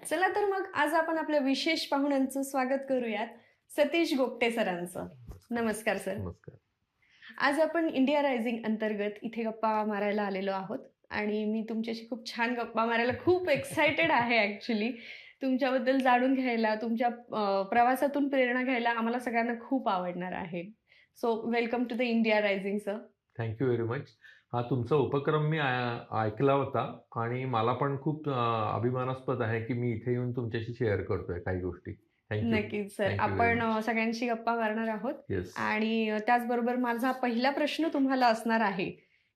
चला तर मग आज आपण आपल्या विशेष पाहुण्यांचं स्वागत करूयात. सतीश गोगटे सरांचं. नमस्कार सर. नमस्कार. आज आपण इंडिया रायझिंग अंतर्गत इथे गप्पा मारायला आलेलो आहोत आणि मी तुमच्याशी खूप छान गप्पा मारायला खूप एक्सायटेड आहे ॲक्चुअली. तुमच्याबद्दल जाणून घ्यायला, तुमच्या प्रवासातून प्रेरणा घ्यायला आम्हाला सगळ्यांना खूप आवडणार आहे. So welcome to the India rising sir. Thank you very much. हा तुमचा उपक्रम मी ऐकला होता आणि मला पण खूप अभिमानास्पद आहे, की मी इथे येऊन तुमच्याशी शेअर करतोय काही गोष्टी. Thank you. नक्कीच सर. थँक यू व्हेरी आपण मच. सगळ्यांशी गप्पा मारणार आहोत येस. आणि त्याचबरोबर माझा पहिला प्रश्न तुम्हाला असणार आहे,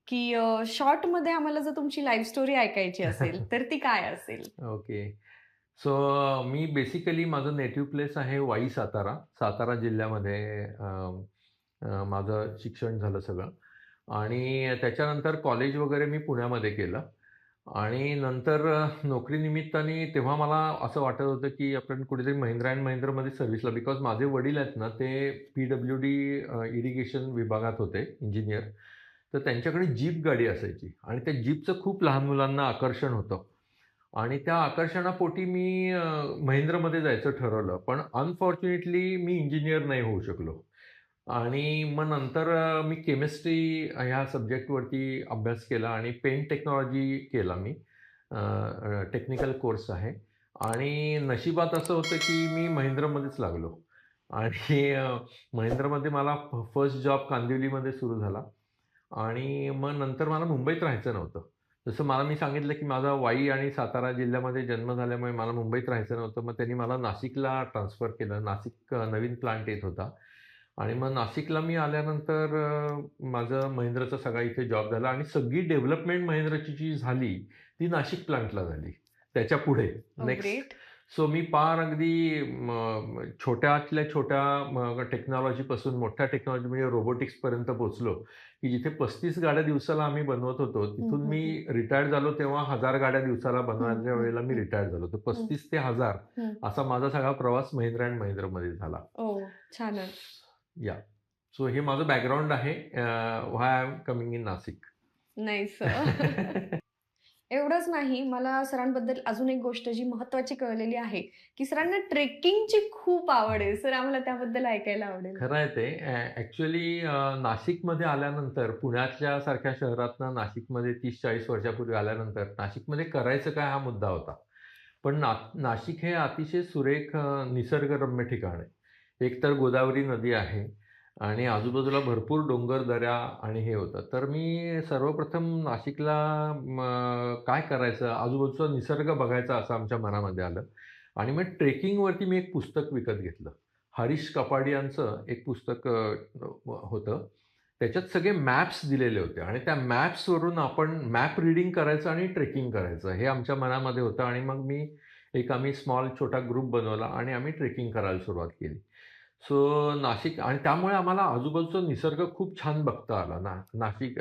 की शॉर्टमध्ये आम्हाला जर तुमची लाईफ स्टोरी ऐकायची असेल, तर ती काय असेल? ओके. सो मी बेसिकली माझं नेटिव्ह प्लेस आहे वाई, सातारा. सातारा जिल्ह्यामध्ये अ, अ, माझं शिक्षण झालं सगळं आणि त्याच्यानंतर कॉलेज वगैरे मी पुण्यामध्ये केलं. आणि नंतर नोकरीनिमित्ताने तेव्हा मला असं वाटत होतं, की आपण कुठेतरी महिंद्रा अँड महिंद्रामध्ये सर्व्हिसला बिकॉज माझे वडील आहेत ना, ते पी-डब्ल्यू-डी इरिगेशन विभागात होते इंजिनियर. तर त्यांच्याकडे जीप गाडी असायची आणि त्या जीपचं खूप लहान मुलांना आकर्षण होतं. आणि त्या आकर्षणापोटी मी महिंद्रामध्ये जायचं ठरवलं. पण अनफॉर्च्युनेटली मी इंजिनियर नाही होऊ शकलो. आणि मग नंतर मी केमिस्ट्री ह्या सब्जेक्टवरती अभ्यास केला आणि पेंट टेक्नॉलॉजी केला मी. टेक्निकल कोर्स आहे आणि नशिबात असं होतं की मी महिंद्रामध्येच लागलो आणि महिंद्रामध्ये मला फर्स्ट जॉब कांदिवलीमध्ये सुरू झाला आणि मग नंतर मला मुंबईत राहायचं नव्हतं. जसं मी सांगितलं की माझा वाई आणि सातारा जिल्ह्यामध्ये जन्म झाल्यामुळे मला मुंबईत राहायचं नव्हतं. मग त्यांनी मला नाशिकला ट्रान्सफर केलं. नाशिक नवीन प्लांट येत होता. आणि मग नाशिकला मी आल्यानंतर माझं महिंद्राचा सगळा इथे जॉब झाला आणि सगळी डेव्हलपमेंट महिंद्राची जी झाली, ती नाशिक प्लांटला झाली. त्याच्यापुढे ओह नेक्स्ट. ग्रेट! सो मी पार अगदी छोट्यातल्या छोट्या टेक्नॉलॉजीपासून मोठ्या टेक्नॉलॉजी म्हणजे रोबोटिक्सपर्यंत पोहोचलो, की जिथे 35 गाड्या दिवसाला आम्ही बनवत होतो, हं, तिथून हं, मी हं. रिटायर्ड झालो तेव्हा 1000 गाड्या दिवसाला हं, बनवायच्या हं, वेळेला मी हं, रिटायर्ड झालो. तर हं, 35 ते 1000 हं. असा माझा सगळा प्रवास महिंद्रा अँड महिंद्रामध्ये झाला. ओह! छानच. या. सो हे माझं बॅकग्राऊंड आहे. Why I am coming in Nashik. Nice sir. एवढंच नाही, मला सरांबद्दल अजून एक गोष्ट जी महत्त्वाची कळलेली आहे, की सरांना ट्रेकिंगची खूप आवड आहे. सर आम्हाला त्याबद्दल ऐकायला आवडेल. खरं आहे ते. ॲक्चुअली नाशिकमध्ये आल्यानंतर पुण्यातल्या सारख्या शहरातनं नाशिकमध्ये 30-40 वर्षापूर्वी आल्यानंतर नाशिकमध्ये करायचं काय हा मुद्दा होता. पण नाशिक हे अतिशय सुरेख निसर्गरम्य ठिकाण आहे. एक तर गोदावरी नदी आहे आणि आजूबाजूला भरपूर डोंगर, दऱ्या आणि हे होतं. तर मी सर्वप्रथम नाशिकला काय करायचं, आजूबाजूचा निसर्ग बघायचा असं आमच्या मनामध्ये आलं आणि मग ट्रेकिंगवरती मी एक पुस्तक विकत घेतलं. हरीश कपाडियांचं एक पुस्तक होतं. त्याच्यात सगळे मॅप्स दिलेले होते आणि त्या मॅप्सवरून आपण मॅप रीडिंग करायचं आणि ट्रेकिंग करायचं हे आमच्या मनामध्ये होतं आणि मग आम्ही स्मॉल छोटा ग्रुप बनवला आणि आम्ही ट्रेकिंग करायला सुरुवात केली. सो नाशिक आणि त्यामुळे आम्हाला आजूबाजूचा निसर्ग खूप छान बघता आला.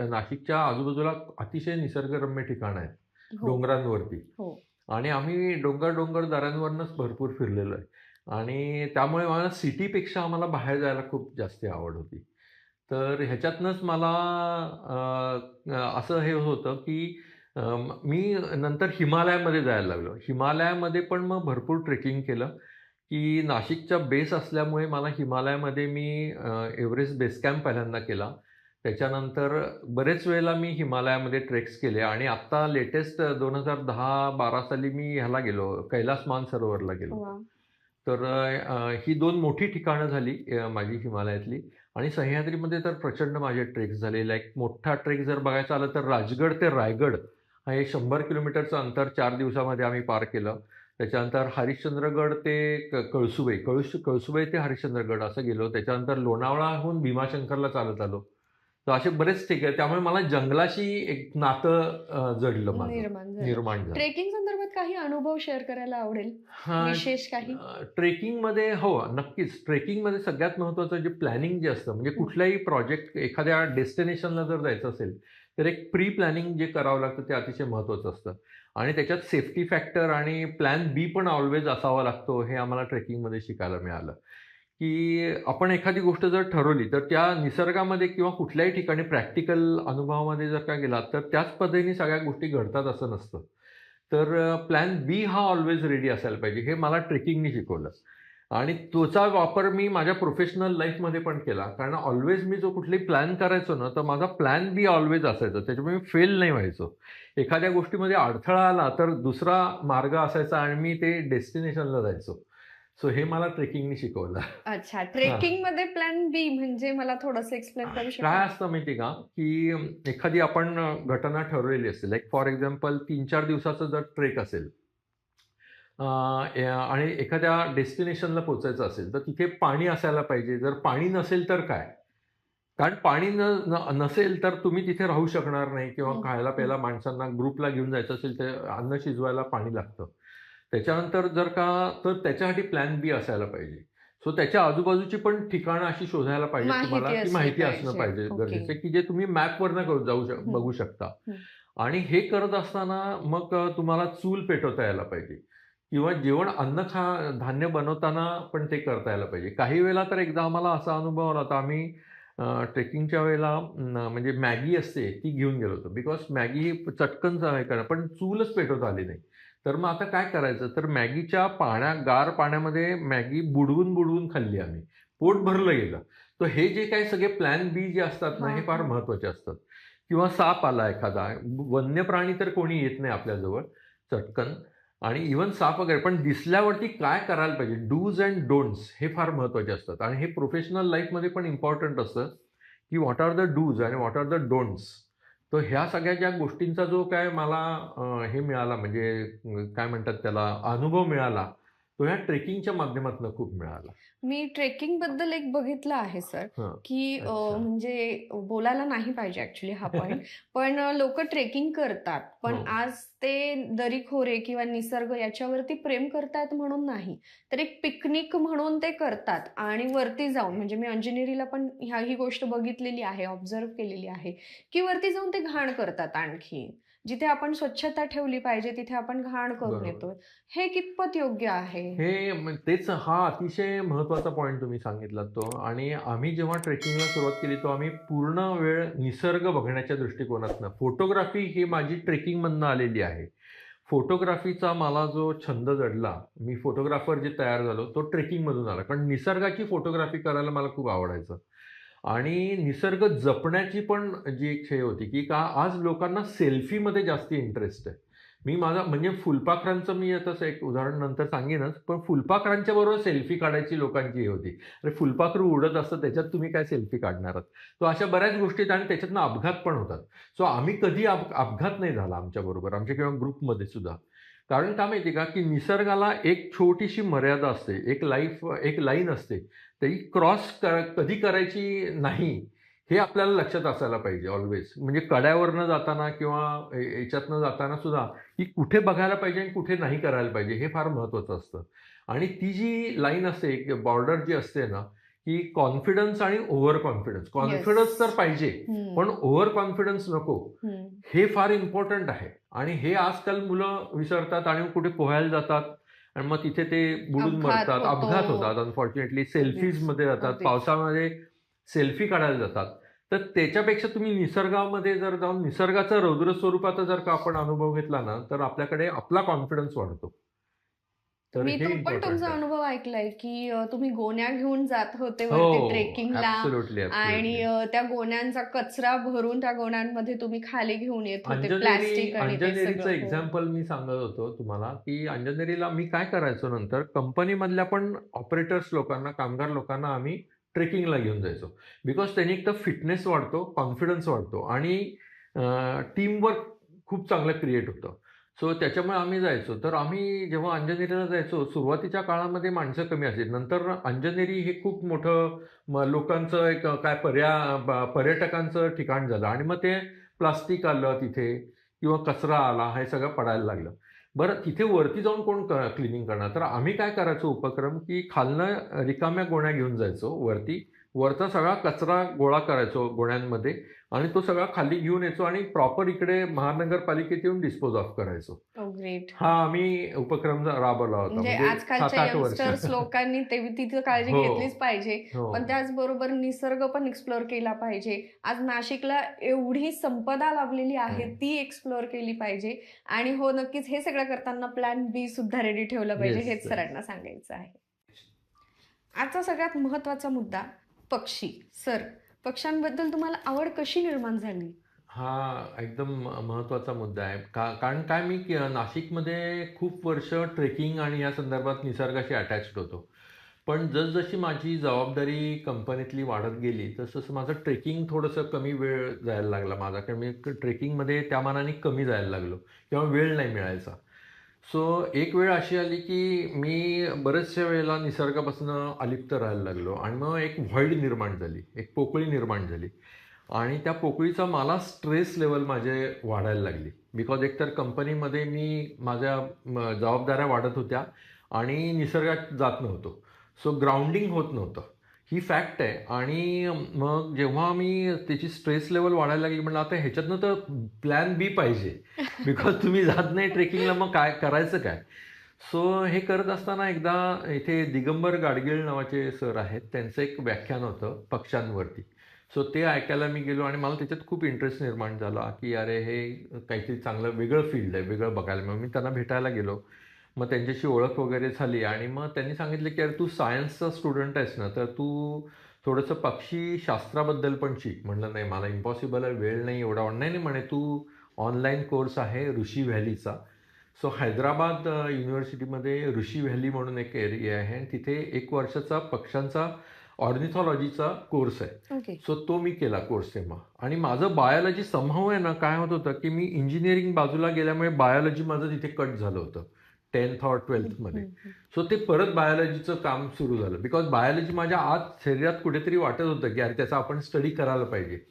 नाशिकच्या आजूबाजूला अतिशय निसर्गरम्य ठिकाणं आहेत हो, डोंगरांवरती. हो. आणि आम्ही डोंगर दऱ्यांवरनंच भरपूर फिरलेलो आहे. आणि त्यामुळे मला सिटीपेक्षा आम्हाला बाहेर जायला खूप जास्ती आवड होती. तर ह्याच्यातनंच मला असं हे होतं, की मी नंतर हिमालयामध्ये जायला लागलो. हिमालयामध्ये पण मग भरपूर ट्रेकिंग केलं, की नाशिकचा बेस असल्यामुळे मला हिमालयामध्ये एव्हरेस्ट बेस कॅम्प पहिल्यांदा केला. त्याच्यानंतर बरेच वेळेला मी हिमालयामध्ये ट्रेक्स केले आणि आत्ता लेटेस्ट 2010-12 साली मी ह्याला गेलो, कैलास मानसरोवरला गेलो. वाह! तर ही 2 मोठी ठिकाणं झाली माझी हिमालयातली आणि सह्याद्रीमध्ये तर प्रचंड माझे ट्रेक्स झाले. लाइक मोठा ट्रेक जर बघायचा झालं तर राजगड ते रायगड हे 100 किलोमीटरचं अंतर 4 दिवसामध्ये आम्ही पार केलं. त्याच्यानंतर हरिश्चंद्रगड ते कळसुबाई, कळसुबाई ते हरिश्चंद्रगड असं गेलो. त्याच्यानंतर लोणावळाहून भीमाशंकरला चालत आलो. तर असे बरेच ठिक आहे. त्यामुळे मला जंगलाशी एक नातं जडलं माझं, निर्माण झालं. निर्माण झालं. ट्रेकिंग संदर्भात काही अनुभव शेअर करायला आवडेल? हां, विशेष काही? ट्रेकिंगमध्ये हो, नक्कीच. ट्रेकिंगमध्ये सगळ्यात महत्त्वाचं प्लॅनिंग जे असतं, म्हणजे हं. कुठलाही प्रोजेक्ट एखाद्या डेस्टिनेशनला जर जायचं असेल, तर एक प्री प्लॅनिंग जे करावं लागतं ते अतिशय महत्त्वाचं असतं. आणि त्याच्यात सेफ्टी फॅक्टर आणि प्लॅन बी पण ऑल्वेज असावा लागतो, हे आम्हाला ट्रेकिंगमध्ये शिकायला मिळालं. की आपण एखादी गोष्ट जर ठरवली, तर त्या निसर्गामध्ये किंवा कुठल्याही ठिकाणी प्रॅक्टिकल अनुभवामध्ये जर का गेलात, तर त्याच पद्धतीने सगळ्या गोष्टी घडतात असं नसतं. तर प्लॅन बी हा ऑलवेज रेडी असायला पाहिजे. हे मला ट्रेकिंगनी शिकवलं आणि तोचा वापर मी माझ्या प्रोफेशनल लाईफमध्ये पण केला. कारण ऑलवेज मी जो कुठलाही प्लॅन करायचो ना, तर माझा प्लॅन बी ऑलवेज असायचा. त्याच्यामुळे मी फेल नाही व्हायचो. एखाद्या गोष्टीमध्ये अडथळा आला तर दुसरा मार्ग असायचा आणि मी ते डेस्टिनेशनला जायचो. सो हे मला ट्रेकिंगनी शिकवलं. अच्छा. हां. ट्रेकिंगमध्ये प्लॅन बी म्हणजे मला थोडंसं एक्सप्लेन करू काय शकाल? असतं माहिती आहे का, की एखादी आपण घटना ठरवलेली असते. लाइक फॉर एक्झाम्पल 3-4 दिवसाचा जर ट्रेक असेल आणि एखाद्या डेस्टिनेशनला पोहोचायचं असेल, तर तिथे पाणी असायला पाहिजे. जर पाणी नसेल तर काय? कारण पाणी नसेल तर तुम्ही तिथे राहू शकणार नाही किंवा हं, खायला हं. प्यायला माणसांना ग्रुपला घेऊन जायचं असेल तर अन्न शिजवायला पाणी लागतं. त्याच्यानंतर जर का तर त्याच्यासाठी प्लॅन बी असायला पाहिजे. सो त्याच्या आजूबाजूची पण ठिकाणं अशी शोधायला पाहिजे तुम्हाला, माहिती ती असली माहिती असणं पाहिजे. पाहिजे ओके. गरजेचं आहे, की जे तुम्ही मॅपवरनं हं, बघू शकता. हं. आणि हे करत असताना मग तुम्हाला चूल पेटवता यायला पाहिजे किंवा धान्य बनवताना पण ते करता यायला पाहिजे. काही वेळेला तर एकदा आम्हाला असा अनुभव आला होता. आम्ही ट्रेकिंगच्या वेळेला म्हणजे मॅगी असते ती घेऊन गेलो होतो. बिकॉज मॅगी ही चटकन हे करणं, पण चूलच पेटवता आली नाही. तर मग आता काय करायचं? तर मॅगीच्या गार पाण्यामध्ये मॅगी बुडवून खाल्ली आम्ही. पोट भरलं गेलं. तर हे जे काही सगळे प्लॅन बी जे असतात ना, हां, हे फार हां. महत्त्वाचे असतात. किंवा साप आला एखादा, वन्य प्राणी तर कोणी येत नाही आपल्याजवळ चटकन आणि इव्हन साप वगैरे, पण दिसल्यावरती काय करायला पाहिजे? डूज एंड डोंट्स हे फार महत्त्वाचे असतात आणि हे प्रोफेशनल लाईफमध्ये पण इम्पॉर्टंट असतं, की व्हॉट आर द डूज आणि व्हॉट आर द डोंट्स. तर ह्या सगळ्या ज्या गोष्टींचा जो काय मला हे मिळाला म्हणजे काय म्हणतात त्याला अनुभव मिळाला, तो ह्या ट्रेकिंगच्या माध्यमातून खूप मिळाला. मी ट्रेकिंगबद्दल एक बघितलं आहे सर, हां. की अच्छा. म्हणजे बोलायला नाही पाहिजे ॲक्चुअली हा पॉइंट. पण लोकं ट्रेकिंग करतात. पण हो. आज ते दरीखोरे किंवा निसर्ग याच्यावरती प्रेम करतायत म्हणून नाही. तर एक पिकनिक म्हणून ते करतात आणि वरती जाऊन म्हणजे मी अंजनेरीला पण ही गोष्ट बघितलेली आहे, ऑब्झर्व्ह केलेली आहे, की वरती जाऊन ते घाण करतात आणखी. जिथे आपण स्वच्छता ठेवली पाहिजे, तिथे आपण घाण करून बरोबर. येतोय. हे कितपत योग्य आहे? तेच हा अतिशय महत्त्वाचा पॉइंट तुम्ही सांगितलात तो आणि आम्ही जेव्हा ट्रेकिंगला सुरुवात केली, तो आम्ही पूर्ण वेळ निसर्ग बघण्याच्या दृष्टिकोनातनं फोटोग्राफी ही माझी ट्रेकिंगमधनं आलेली आहे. फोटोग्राफीचा मला जो छंद जडला, मी फोटोग्राफर जे तयार झालो, तो ट्रेकिंगमधून आला. कारण निसर्गाची फोटोग्राफी करायला मला खूप आवडायचं आणि निसर्ग जपण्याची पण जी एक हे होती, की आज लोकांना सेल्फीमध्ये जास्ती इंटरेस्ट आहे. म्हणजे फुलपाखरांचं मी आता असं एक उदाहरण नंतर सांगेनच, पण फुलपाखरांच्या बरोबर सेल्फी काढायची लोकांची हे होती. अरे फुलपाखरू उडत असतं, त्याच्यात तुम्ही काय सेल्फी काढणार आहात? सो अशा बऱ्याच गोष्टी आहेत आणि त्याच्यातनं अपघात पण होतात. सो आम्ही कधी अपघात नाही झाला आमच्याबरोबर, आमच्या किंवा ग्रुपमध्ये सुद्धा. कारण का माहिती आहे का, की निसर्गाला एक छोटीशी मर्यादा असते, एक लाईन असते. ती क्रॉस कधी करायची नाही, हे आपल्याला लक्षात असायला पाहिजे ऑल्वेज. म्हणजे कड्यावरनं जाताना किंवा याच्यातनं जाताना सुद्धा, की कुठे बघायला पाहिजे आणि कुठे नाही करायला पाहिजे, हे फार महत्त्वाचं असतं. आणि ती जी लाईन असते, एक बॉर्डर जी असते ना, की कॉन्फिडन्स आणि ओव्हर कॉन्फिडन्स. येस. कॉन्फिडन्स तर पाहिजे, पण हं, ओव्हर कॉन्फिडन्स नको. हं. हे फार इम्पोर्टंट आहे आणि हे आजकाल मुलं विसरतात आणि कुठे पोहायला जातात आणि मग तिथे ते बुडून अपघात मरतात. होतो. अपघात होतात अनफॉर्च्युनेटली. अगदीच, सेल्फीजमध्ये जातात, अगदीच. पावसामध्ये सेल्फी काढायला जातात. तर त्याच्यापेक्षा तुम्ही निसर्गामध्ये जर जाऊन निसर्गाचा रौद्र स्वरूपाचा जर का आपण अनुभव घेतला ना, तर आपल्याकडे आपला कॉन्फिडन्स वाढतो. तर मी हे तो पण इम्पोर्टंट तुमचा आहे. अनुभव ऐकलाय, की तुम्ही गोण्या घेऊन जात होते हो. वरती ट्रेकिंगला ॲब्सोल्युटली, आणि ॲब्सोल्युटली. त्या गोण्यांचा कचरा भरून त्या गोण्यांमध्ये तुम्ही खाली घेऊन येत होते. प्लास्टिक आणि ते अंजनेरीचं सगळं. हो. एक्झाम्पल मी सांगत होतो तुम्हाला, की अंजनेरीला मी काय करायचो नंतर कंपनीमधल्या पण ऑपरेटर्स लोकांना, कामगार लोकांना आम्ही ट्रेकिंगला घेऊन जायचो. बिकॉज त्यांनी एकतर फिटनेस वाढतो, कॉन्फिडन्स वाढतो आणि टीमवर्क खूप चांगलं क्रिएट होतं. सो त्याच्यामुळे आम्ही जायचो. तर आम्ही जेव्हा अंजनेरीला जायचो, सुरुवातीच्या काळामध्ये माणसं कमी असायची. नंतर अंजनेरी हे खूप मोठं लोकांचं एक काय पर्यटकांचं ठिकाण झालं आणि मग ते प्लास्टिक आलं तिथे किंवा कचरा आला, हे सगळं पडायला लागलं. बरं तिथे वरती जाऊन कोण क्लिनिंग करणार? तर आम्ही काय करायचो उपक्रम, की खालनं रिकाम्या गोण्या घेऊन जायचो वरती. वरचा सगळा कचरा गोळा करायचो गोण्यांमध्ये आणि तो सगळा खाली घेऊन यायचो आणि प्रॉपर इकडे महानगरपालिकेत येऊन डिस्पोज ऑफ करायचो. ग्रेट. हा आम्ही उपक्रम राबवला होता, म्हणजे म्हणजे आजकालच्या 7-8 वर्ष. यंगस्टर्स लोकांनी तिथं काळजी हो, घेतलीच पाहिजे. हो. पण त्याचबरोबर निसर्ग पण एक्सप्लोर केला पाहिजे. आज नाशिकला एवढी संपदा लाभलेली आहे, हं. ती एक्सप्लोर केली पाहिजे. आणि हो, नक्कीच हे सगळं करताना प्लॅन बी सुद्धा रेडी ठेवलं पाहिजे, येस, हेच येस. सरांना सांगायचं आहे. आजचा सगळ्यात महत्त्वाचा मुद्दा, पक्षी. सर, पक्ष्यांबद्दल तुम्हाला आवड कशी निर्माण झाली? हा एकदम महत्त्वाचा मुद्दा आहे. कारण काय मी नाशिकमध्ये खूप वर्ष ट्रेकिंग आणि या संदर्भात निसर्गाशी अटॅच्ड होतो. पण जसजशी माझी जबाबदारी कंपनीतली वाढत गेली, तसं माझं ट्रेकिंग थोडंसं कमी वेळ जायला लागला माझा. कारण मी ट्रेकिंगमध्ये त्या मानाने कमी जायला लागलो किंवा वेळ नाही मिळायचा. सो एक वेळ अशी आली की मी बऱ्याचशा वेळेला निसर्गापासून अलिप्त राहायला लागलो आणि मग एक व्हॉइड निर्माण झाली, एक पोकळी निर्माण झाली आणि त्या पोकळीचा मला स्ट्रेस लेवल माझे वाढायला लागली. बिकॉज एकतर कंपनीमध्ये मी माझ्या जबाबदाऱ्या वाढत होत्या आणि निसर्गात जात नव्हतो. सो ग्राउंडिंग होत नव्हतं. ही फॅक्ट आहे आणि मग जेव्हा मी त्याची स्ट्रेस लेवल वाढायला लागली, म्हणलं आता ह्याच्यातनं तर प्लॅन बी पाहिजे. बिकॉज तुम्ही जात नाही ट्रेकिंगला, मग काय करायचं काय? सो हे करत असताना एकदा इथे दिगंबर गाडगीळ नावाचे सर आहेत, त्यांचं एक व्याख्यान होतं पक्ष्यांवरती. सो ते ऐकायला मी गेलो आणि मला त्याच्यात खूप इंटरेस्ट निर्माण झाला, की अरे हे काहीतरी चांगलं वेगळं फील्ड आहे, वेगळं बघायला. मग मी त्यांना भेटायला गेलो. मग त्यांच्याशी ओळख वगैरे झाली आणि मग त्यांनी सांगितलं, की "अरे तू सायन्सचा स्टुडंट आहेस ना, तर तू थोडंसं पक्षीशास्त्राबद्दल पण शिक." म्हणलं, "नाही, मला इम्पॉसिबल आहे, वेळ नाही एवढा." "नाही, नाही," म्हणे, "तू ऑनलाईन कोर्स आहे ऋषी व्हॅलीचा." सो हैदराबाद युनिव्हर्सिटीमध्ये ऋषी व्हॅली म्हणून एक एरिया आहे आणि तिथे 1 वर्षाचा पक्ष्यांचा ऑर्निथॉलॉजीचा कोर्स आहे. ओके. सो तो मी केला कोर्स तेव्हा आणि माझं बायोलॉजी समहाऊ आहे ना, काय होत होतं, की मी इंजिनिअरिंग बाजूला गेल्यामुळे बायोलॉजी माझं तिथे कट झालं होतं 10th और हं, 12thमध्ये. हं, हं. सो ते परत बायोलॉजीचं काम सुरू झालं. बिकॉज बायोलॉजी माझ्या आत शरीरात कुठेतरी वाटत होतं, की अरे त्याचा आपण स्टडी करायला पाहिजे.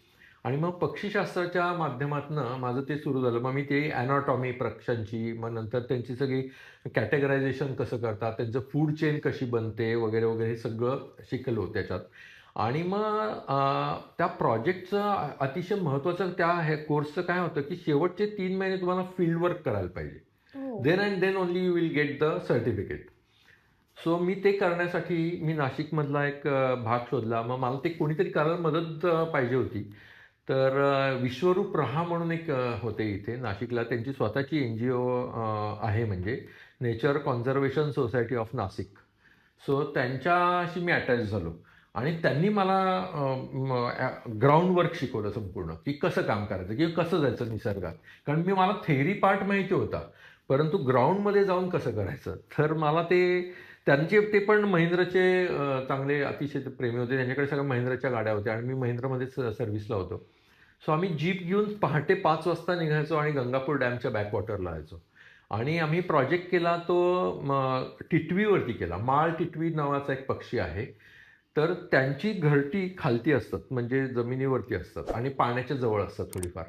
आणि मग पक्षीशास्त्राच्या माध्यमातनं माझं ते सुरू झालं. मग मी ते ॲनाटॉमी पक्ष्यांची, मग नंतर त्यांची सगळी कॅटेगरायझेशन कसं करतात, त्यांचं फूड चेन कशी बनते वगैरे, वगैरे हे सगळं शिकलो त्याच्यात. आणि मग त्या प्रोजेक्टचं अतिशय महत्त्वाचं त्या हे कोर्सचं काय होतं, की शेवटचे 3 महिने तुम्हाला फील्ड वर्क करायला पाहिजे. हो. Then and then only you will get the certificate. So मी ते करण्यासाठी मी नाशिकमधला एक भाग शोधला. मग मला ते कोणीतरी करायला मदत पाहिजे होती. तर विश्वरूप रहा म्हणून एक होते इथे नाशिकला. त्यांची स्वतःची NGO आहे, म्हणजे nature conservation society of Nashik. So त्यांच्याशी मी अटॅच झालो आणि त्यांनी मला ग्राउंड वर्क शिकवलं संपूर्ण, की कसं काम करायचं किंवा कसं जायचं निसर्गात. कारण मला थेअरी पार्ट माहिती होता, परंतु ग्राउंडमध्ये जाऊन कसं करायचं. तर मला त्यांचे ते पण महिंद्राचे चांगले अतिशय प्रेमी होते. त्यांच्याकडे सगळ्या महिंद्राच्या गाड्या होत्या आणि मी महिंद्रामध्येच सर्व्हिसला होतो. सो आम्ही जीप घेऊन पहाटे 5 वाजता निघायचो आणि गंगापूर डॅमच्या बॅकवॉटरला जायचो. आणि आम्ही प्रोजेक्ट केला तो टिटवीवरती केला. माळ टिटवी नावाचा एक पक्षी आहे. तर त्यांची घरटी खालती असतात, म्हणजे जमिनीवरती असतात आणि पाण्याच्या जवळ असतात थोडीफार.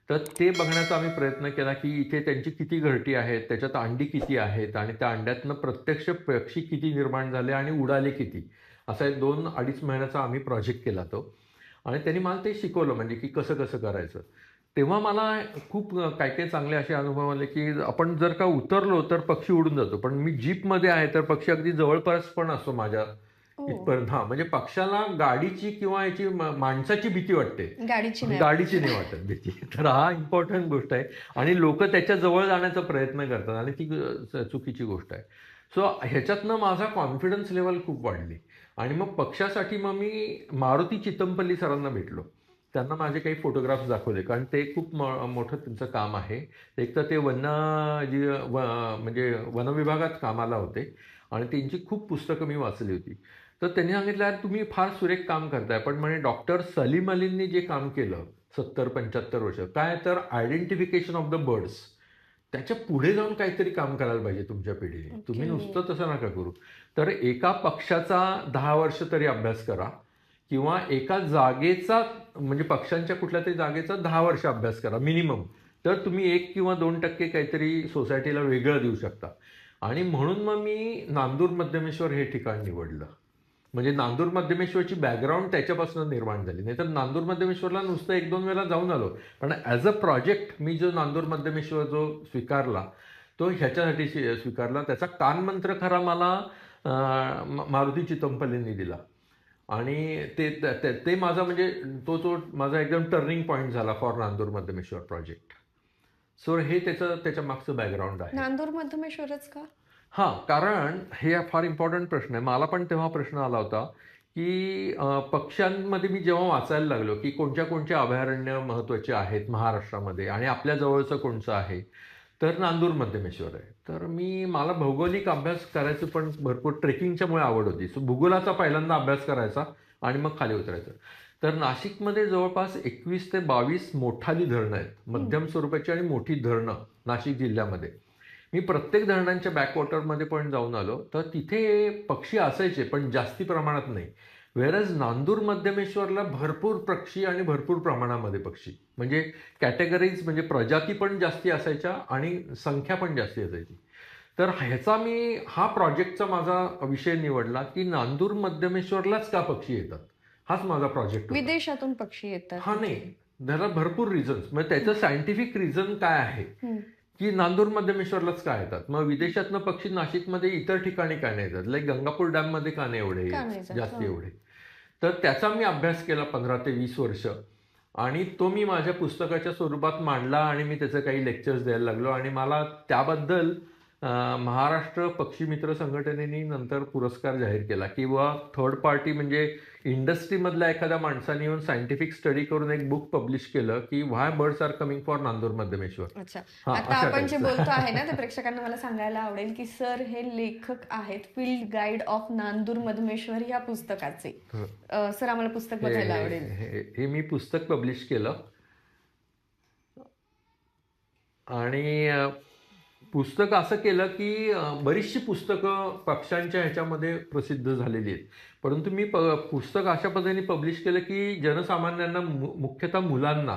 तर ते बघण्याचा आम्ही प्रयत्न केला, की इथे त्यांची किती घरटी आहेत, त्याच्यात अंडी किती आहेत आणि त्या अंड्यातनं प्रत्यक्ष पक्षी किती निर्माण झाले आणि उडाले किती. असा एक 2-2.5 महिन्याचा आम्ही प्रोजेक्ट केला तो. आणि त्यांनी मला ते शिकवलं, म्हणजे की कसं-कसं करायचं. तेव्हा मला खूप काही-काही चांगले असे अनुभव आले, की आपण जर का उतरलो तर पक्षी उडून जातो. पण मी जीपमध्ये आहे तर पक्षी अगदी जवळपास पण असतो माझ्या हो. इथपर्यंत. हां, म्हणजे पक्ष्याला गाडीची किंवा याची माणसाची भीती वाटते. गाडीची नाही. गाडीची नाही वाटत भीती. तर हा इम्पॉर्टंट गोष्ट आहे आणि लोकं त्याच्या जवळ जाण्याचा प्रयत्न करतात आणि ती चुकीची गोष्ट आहे. सो ह्याच्यातनं माझा कॉन्फिडन्स लेव्हल खूप वाढली आणि मग पक्षासाठी मग मी मारुती चितमपल्ली सरांना भेटलो. त्यांना माझे काही फोटोग्राफ्स दाखवले, कारण ते खूप मोठं त्यांचं काम आहे. एक तर ते म्हणजे वनविभागात कामाला होते आणि त्यांची खूप पुस्तकं मी वाचली होती. तर त्यांनी सांगितलं, "यार तुम्ही फार सुरेख काम करताय, पण म्हणे डॉक्टर सलीम अलींनी जे काम केलं 70-75 वर्ष, काय तर आयडेंटिफिकेशन ऑफ द बर्ड्स, त्याच्या पुढे जाऊन काहीतरी काम करायला पाहिजे तुमच्या पिढीने. तुम्ही ओके. नुसतं तसं नका करू. तर एका पक्षाचा 10 वर्ष तरी अभ्यास करा किंवा एका जागेचा, म्हणजे पक्ष्यांच्या कुठल्यातरी जागेचा 10 वर्ष अभ्यास करा मिनिमम. तर तुम्ही 1 किंवा 2% काहीतरी सोसायटीला वेगळं देऊ शकता." आणि म्हणून मग मी नांदूर मध्यमेश्वर हे ठिकाण निवडलं. म्हणजे नांदूर मध्यमेश्वरची बॅकग्राऊंड त्याच्यापासून निर्माण झाली. नाहीतर नांदूर मध्यमेश्वरला नुसतं 1-2 वेळा जाऊन आलो. पण ॲज अ प्रोजेक्ट मी जो नांदूर मध्यमेश्वर जो स्वीकारला, तो ह्याच्यासाठी स्वीकारला. त्याचा कानमंत्र खरा मला मारुती चितमपल्लींनी दिला. आणि ते ते ते माझा म्हणजे तो माझा एकदम टर्निंग पॉईंट झाला for Nandur Madhyameshwar project. So हे त्याच्या मागचं बॅकग्राऊंड आहे. नांदूर मध्यमेश्वरच का? हां, कारण हे फार इम्पॉर्टंट प्रश्न आहे. मला पण तेव्हा प्रश्न आला होता, की पक्ष्यांमध्ये मी जेव्हा वाचायला लागलो, की कोणत्या अभयारण्य महत्त्वाची आहेत महाराष्ट्रामध्ये आणि आपल्या जवळचं कोणचं आहे, तर नांदूर मध्यमेश्वर आहे. तर मला भौगोलिक अभ्यास करायचं पण भरपूर ट्रेकिंगच्यामुळे आवड होती. सो भूगोलाचा पहिल्यांदा अभ्यास करायचा आणि मग खाली उतरायचं. तर नाशिकमध्ये जवळपास 21 ते 22 मोठाली धरणं आहेत. मध्यम स्वरूपाची आणि मोठी धरणं नाशिक जिल्ह्यामध्ये. मी प्रत्येक धरणांच्या बॅकवॉटरमध्ये पण जाऊन आलो. तर तिथे पक्षी असायचे, पण जास्ती प्रमाणात नाही. व्हेअरएज नांदूर मध्यमेश्वरला भरपूर पक्षी आणि भरपूर प्रमाणामध्ये पक्षी. म्हणजे कॅटेगरीज म्हणजे प्रजाती पण जास्ती असायच्या आणि संख्या पण जास्ती असायची. तर हा प्रोजेक्टचा माझा विषय निवडला, की नांदूर मध्यमेश्वरलाच का पक्षी येतात? हाच माझा प्रोजेक्ट होता. विदेशातून पक्षी येतात हा नाही, तिथे. त्याला भरपूर रिझन्स. म्हणजे त्याचं सायंटिफिक रिझन काय आहे, हम्म. की नांदूर मध्यमेश्वरलाच का येतात? मग विदेशातनं पक्षी नाशिकमध्ये इतर ठिकाणी का नाही येतात? लाईक गंगापूर डॅममध्ये का नाही एवढे का नाही जात? जास्ती हा. एवढे? तर त्याचा मी अभ्यास केला 15 ते 20 वर्ष आणि तो मी माझ्या पुस्तकाच्या स्वरूपात मांडला आणि मी त्याचे काही लेक्चर्स द्यायला लागलो आणि मला त्याबद्दल महाराष्ट्र पक्षी मित्र संघटनेने नंतर पुरस्कार जाहीर केला, किंवा थर्ड पार्टी म्हणजे इंडस्ट्रीमधल्या एखाद्या माणसाने येऊन सायंटिफिक स्टडी करून एक बुक पब्लिश केलं, की why birds are coming for Nandur Madhyameshwar. अच्छा, हा, आता अशा आपण जे टाईपचं. बोलतो आहे ना ते प्रेक्षकांना मला सांगायला आवडेल की सर हे लेखक आहेत field guide of Nandur Madhmeshwar या पुस्तकाचे. सर आम्हाला पुस्तक बघायला आवडेल. हे मी पुस्तक पब्लिश केलं आणि पुस्तक असं केलं, की बरीचशी पुस्तकं पक्ष्यांच्या ह्याच्यामध्ये प्रसिद्ध झालेली आहेत. परंतु मी पुस्तक अशा पद्धतीने पब्लिश केलं, की जनसामान्यांना मुख्यतः मुलांना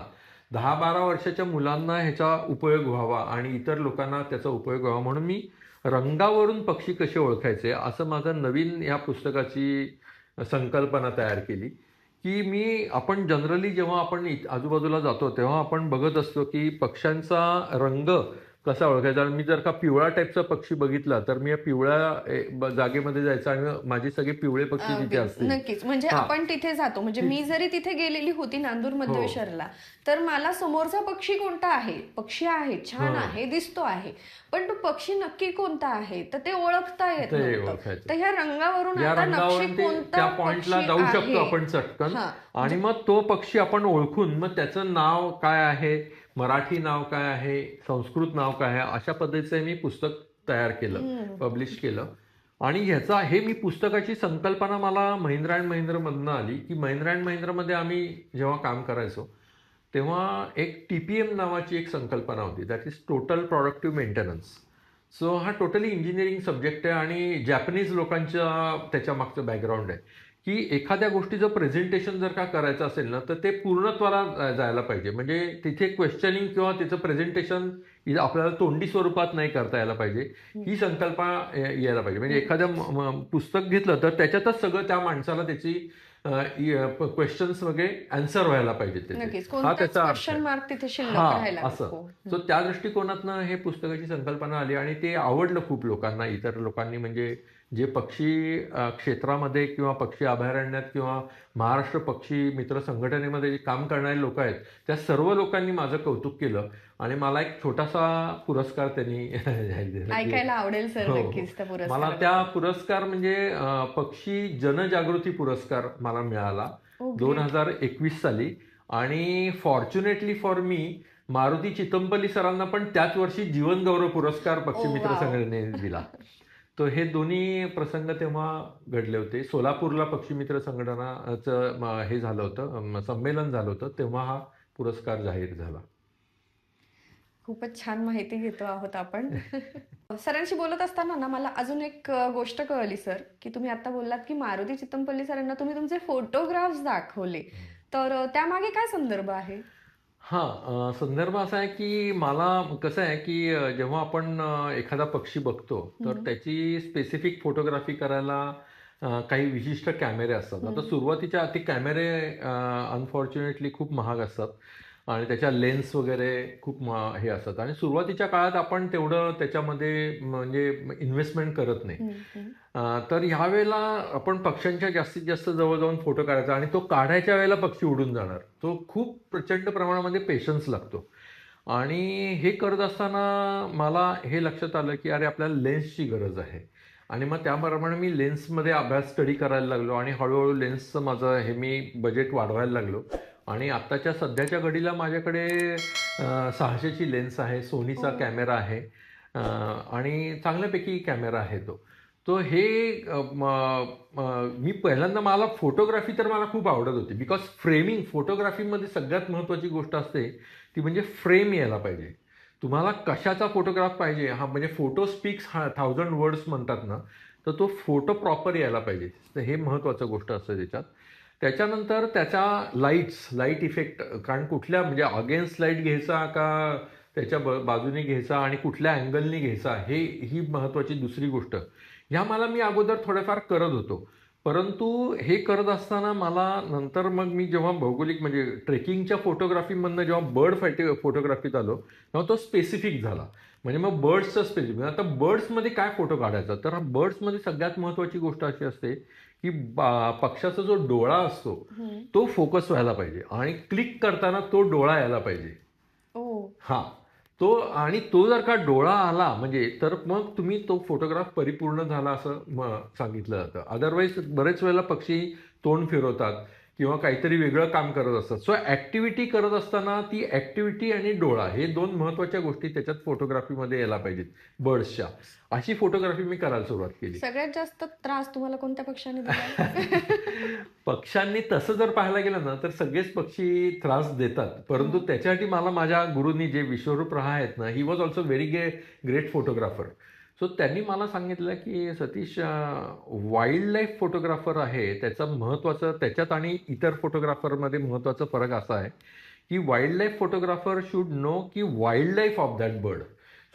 10-12 वर्षाच्या मुलांना ह्याचा उपयोग व्हावा आणि इतर लोकांना त्याचा उपयोग व्हावा म्हणून मी रंगावरून पक्षी कसे ओळखायचे असं माझं नवीन या पुस्तकाची संकल्पना तयार केली. की आपण जनरली जेव्हा आपण आजूबाजूला जातो तेव्हा आपण बघत असतो, की पक्ष्यांचा रंग कसा ओळखायचा. मी जर का पिवळा टाईपचा पक्षी बघितला तर मी या पिवळ्या जागेमध्ये जायचं आणि माझे सगळे पिवळे पक्षी तिथे असतील. नक्कीच, म्हणजे हा. आपण तिथे जातो. म्हणजे मी जरी तिथे गेलेली होती नांदूर मध्यमेश्वरला तर मला समोरचा पक्षी कोणता आहे, पक्षी आहे छान हा. आहे दिसतो आहे, पण तो पक्षी नक्की कोणता आहे तर ते ओळखता येत ते नव्हतं. ओळखायचं. तर ह्या रंगावरून या आता रंगावरून नक्षी ते कोणता त्या पॉइंटला पक्षी जाऊ शकतो आहे. आपण चटकन हा. आणि मग तो पक्षी आपण ओळखून मग त्याचं नाव काय आहे, मराठी नाव काय आहे, संस्कृत नाव काय आहे, अशा पद्धतीचं मी पुस्तक तयार केलं, पब्लिश केलं. आणि हे मी पुस्तकाची संकल्पना मला महिंद्रा अँड महिंद्रामधनं आली, की महिंद्रा अँड महिंद्रामध्ये आम्ही जेव्हा काम करायचो तेव्हा एक TPM नावाची एक संकल्पना होती, that is total productive maintenance. So हा टोटली इंजिनिअरिंग सब्जेक्ट आहे आणि जॅपनीज लोकांच्या त्याच्या मागचं बॅकग्राऊंड आहे, की एखाद्या गोष्टीचं प्रेझेंटेशन जर का करायचं असेल ना तर ते पूर्णत्वाला जायला पाहिजे. म्हणजे तिथे क्वेश्चनिंग किंवा त्याचं प्रेझेंटेशन आपल्याला तोंडी स्वरूपात नाही करता यायला पाहिजे, ही संकल्पना यायला पाहिजे. म्हणजे एखादं पुस्तक घेतलं तर त्याच्यातच सगळं त्या माणसाला त्याची क्वेश्चन्स वगैरे आन्सर व्हायला पाहिजे. नक्कीच, हा कोणताच त्याचा अर्थ क्वेश्चन आहे. मार्क तिथे शिल्लक हा, राहायला असं. नको. सो त्या दृष्टिकोनातनं हे पुस्तकाची संकल्पना आली आणि ते आवडलं खूप लोकांना. इतर लोकांनी म्हणजे जे पक्षी क्षेत्रामध्ये किंवा पक्षी अभयारण्यात किंवा महाराष्ट्र पक्षी मित्र संघटनेमध्ये जे काम करणारे लोक आहेत त्या सर्व लोकांनी माझं कौतुक केलं आणि मला एक छोटासा पुरस्कार त्यांनी जाहीर दिला. ऐकायला आवडेल सर हो, नक्कीच त्या मला पुरस्काराबद्दल. त्या पुरस्कार म्हणजे पक्षी जनजागृती पुरस्कार मला मिळाला Oh, great. 2021 साली. आणि fortunately for me Maruti Chitampalli सरांना पण त्याच वर्षी जीवन गौरव पुरस्कार पक्षी Oh, मित्र wow. संघटनेने दिला. तो हे दोन्ही प्रसंग तेव्हा घडले होते. सोलापूरला पक्षी मित्र संघटनाचं हे झालं होतं, संमेलन झालं होतं, तेव्हा हा पुरस्कार जाहीर झाला. खूपच छान माहिती घेतो आहोत आपण. सरांशी बोलत असताना ना मला अजून एक गोष्ट कळली सर, की तुम्ही आता बोललात की मारुती चितमपल्ली सरांना तुम्ही तुमचे फोटोग्राफ्स दाखवले, तर त्यामागे काय संदर्भ आहे? हां, संदर्भ असा आहे की मला कसं आहे की जेव्हा आपण एखादा पक्षी बघतो तर त्याची स्पेसिफिक फोटोग्राफी करायला काही विशिष्ट कॅमेरे असतात. आता सुरुवातीच्या ते कॅमेरे अनफॉर्च्युनेटली खूप महाग असतात आणि त्याच्या लेन्स वगैरे खूप हे असतात आणि सुरुवातीच्या काळात आपण तेवढं त्याच्यामध्ये म्हणजे इन्व्हेस्टमेंट करत नाही. हं, हं. तर ह्यावेळेला आपण पक्ष्यांच्या जास्तीत जास्त जवळ जाऊन फोटो काढायचा आणि तो काढायच्या वेळेला पक्षी उडून जाणार. तो खूप प्रचंड प्रमाणामध्ये पेशन्स लागतो. आणि हे करत असताना मला हे लक्षात आलं, की अरे आपल्याला लेन्सची गरज आहे. आणि मग त्याप्रमाणे मी लेन्समध्ये अभ्यास स्टडी करायला लागलो आणि हळूहळू लेन्सचं माझं हे मी बजेट वाढवायला लागलो. आणि आत्ताच्या सध्याच्या घडीला माझ्याकडे 600ची लेन्स आहे, सोनीचा ओह! कॅमेरा आहे आणि चांगल्यापैकी कॅमेरा आहे तो. तो हे मी पहिल्यांदा मला फोटोग्राफी तर मला खूप आवडत होती बिकॉज फ्रेमिंग फोटोग्राफीमध्ये सगळ्यात महत्त्वाची गोष्ट असते ती म्हणजे फ्रेम यायला पाहिजे. तुम्हाला कशाचा फोटोग्राफ पाहिजे हा म्हणजे फोटो स्पीक्स 1000 वर्ड्स म्हणतात ना, तर तो फोटो प्रॉपर यायला पाहिजे. तर हे महत्त्वाचं गोष्ट असतं त्याच्यात. त्याच्यानंतर त्याचा लाईट इफेक्ट कारण कुठल्या म्हणजे अगेन्स्ट लाईट घ्यायचा का त्याच्या बाजूने घ्यायचा आणि कुठल्या अँगलनी घ्यायचा ही महत्त्वाची दुसरी गोष्ट. ह्या मी अगोदर थोड्याफार करत होतो. परंतु हे करत असताना मला नंतर मग मी जेव्हा भौगोलिक म्हणजे ट्रेकिंगच्या फोटोग्राफीमधनं जेव्हा फोटोग्राफीत आलो, तेव्हा तो स्पेसिफिक झाला. म्हणजे मग बर्ड्सचं स्पेसिफिक. आता बर्ड्समध्ये काय फोटो काढायचा? तर बर्ड्समध्ये सगळ्यात महत्त्वाची गोष्ट अशी असते, की पक्ष्याचा जो डोळा असतो, हं. तो फोकस व्हायला पाहिजे आणि क्लिक करताना तो डोळा यायला पाहिजे. ओह! हां. तो जर का डोळा आला म्हणजे तर मग तुम्ही तो फोटोग्राफ परिपूर्ण झाला असं सांगितलं जातं. अदरवाईज बरेच वेळेला पक्षी तोंड फिरवतात किंवा काहीतरी वेगळं काम करत असतात. सो ॲक्टिव्हिटी करत असताना ती ॲक्टिव्हिटी आणि डोळा हे 2 महत्त्वाच्या गोष्टी त्याच्यात फोटोग्राफीमध्ये यायला पाहिजेत बर्ड्सच्या. अशी फोटोग्राफी मी करायला सुरुवात केली. सगळ्यात जास्त त्रास तुम्हाला कोणत्या पक्ष्याने दिलाय? पक्ष्यांनी तसं जर पाहायला गेलं ना, तर सगळेच पक्षी त्रास देतात. परंतु हं. त्याच्यासाठी मला माझ्या गुरूंनी जे विश्वरूप राहा आहेत ना, he was also very great photographer. So त्यांनी मला सांगितलं, की "सतीश वाईल्ड लाईफ फोटोग्राफर आहे, त्याचं महत्त्वाचं त्याच्यात आणि इतर फोटोग्राफरमध्ये महत्त्वाचा फरक असा आहे, की wildlife photographer should know की wildlife of that bird."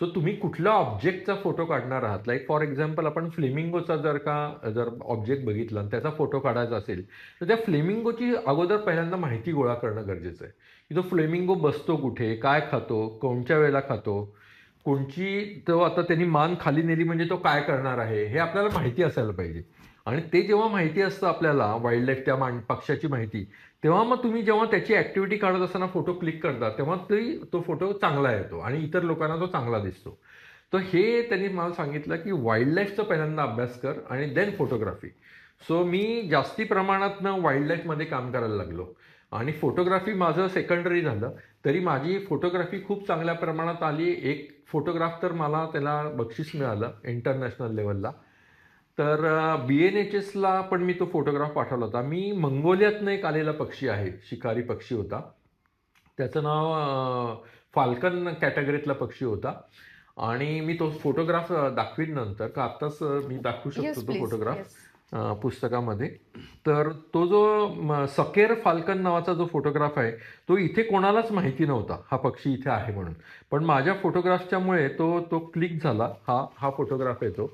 So तुम्ही कुठल्या ऑब्जेक्टचा फोटो काढणार आहात लाईक फॉर एक्झाम्पल आपण फ्लेमिंगोचा जर ऑब्जेक्ट बघितला आणि त्याचा फोटो काढायचा असेल तर त्या फ्लेमिंगोची अगोदर पहिल्यांदा माहिती गोळा करणं गरजेचं आहे की तो फ्लेमिंगो बसतो कुठे काय खातो कोणत्या वेळेला खातो तो आता त्यांनी मान खाली नेली म्हणजे तो काय करणार आहे हे आपल्याला माहिती असायला पाहिजे आणि ते जेव्हा माहिती असतं आपल्याला वाईल्ड लाईफ त्या पक्षाची माहिती तेव्हा मग तुम्ही जेव्हा त्याची ॲक्टिव्हिटी काढत असताना फोटो क्लिक करता तेव्हा तो फोटो चांगला येतो आणि इतर लोकांना तो चांगला दिसतो. तर हे त्यांनी मला सांगितलं की वाईल्ड लाईफचा पहिल्यांदा अभ्यास कर आणि देन फोटोग्राफी. सो मी जास्ती प्रमाणातनं वाईल्ड लाईफमध्ये काम करायला लागलो आणि फोटोग्राफी माझं सेकंडरी झालं तरी माझी फोटोग्राफी खूप चांगल्या प्रमाणात आली. एक फोटोग्राफ तर मला त्याला बक्षीस मिळालं इंटरनॅशनल लेवलला. तर BNHSला पण मी तो फोटोग्राफ पाठवला होता. मी मंगोलियातनं एक आलेला पक्षी आहे, शिकारी पक्षी होता. त्याचं नाव फाल्कन कॅटेगरीतला पक्षी होता आणि मी तो फोटोग्राफ दाखवीन नंतर का आत्ताच मी दाखवू शकतो येस तो प्लीज. Photograph yes. पुस्तकामध्ये. तर तो जो सकेर फाल्कन नावाचा जो फोटोग्राफ आहे, तो इथे कोणालाच माहिती नव्हता, हा पक्षी इथे आहे म्हणून. पण माझ्या फोटोग्राफच्यामुळे तो क्लिक झाला. हा फोटोग्राफ आहे तो.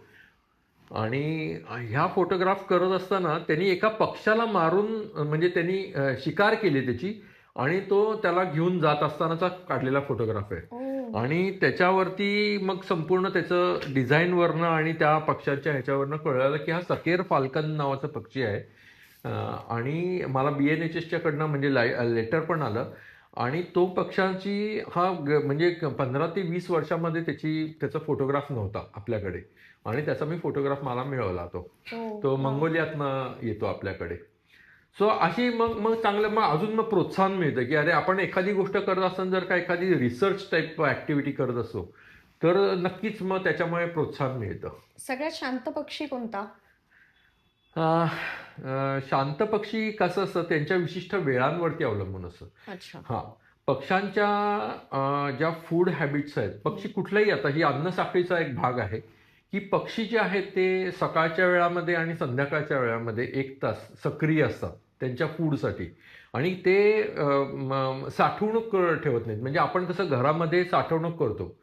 आणि ह्या फोटोग्राफ करत असताना त्यांनी एका पक्षाला मारून म्हणजे त्यांनी शिकार केली त्याची आणि तो त्याला घेऊन जात असतानाचा काढलेला फोटोग्राफ आहे. ओह! आणि त्याच्यावरती मग संपूर्ण त्याचं डिझाईनवरनं आणि त्या पक्षाच्या ह्याच्यावरनं कळलं की हा सकेर फाल्कन नावाचा पक्षी आहे. आणि मला BNHSच्याकडनं म्हणजे लेटर पण आलं आणि तो पक्षाची म्हणजे 15 ते 20 वर्षामध्ये त्याचा फोटोग्राफ नव्हता आपल्याकडे आणि त्याचा मी फोटोग्राफ मला मिळवला तो. ओह! तो वॉव! मंगोलियातनं येतो आपल्याकडे. सो अशी मग चांगलं मग अजून मग प्रोत्साहन मिळतं, की अरे आपण एखादी गोष्ट करत असताना जर का एखादी रिसर्च टाइप ॲक्टिव्हिटी करत असतो, तर नक्कीच मग त्याच्यामुळे प्रोत्साहन मिळतं. सगळ्यात शांत पक्षी कोणता? अ, शांत पक्षी कसं असतं त्यांच्या विशिष्ट वेळांवरती अवलंबून असतं. अच्छा. हां. पक्ष्यांच्या ज्या फूड हॅबिट्स आहेत, पक्षी हं. कुठलाही आता ही अन्न साखळीचा एक भाग आहे, की पक्षी जे आहेत ते सकाळच्या वेळामध्ये आणि संध्याकाळच्या वेळामध्ये 1 तास सक्रिय असतात त्यांच्या फूडसाठी आणि ते साठवणूक ठेवत नाहीत. म्हणजे आपण कसं घरामध्ये साठवणूक करतो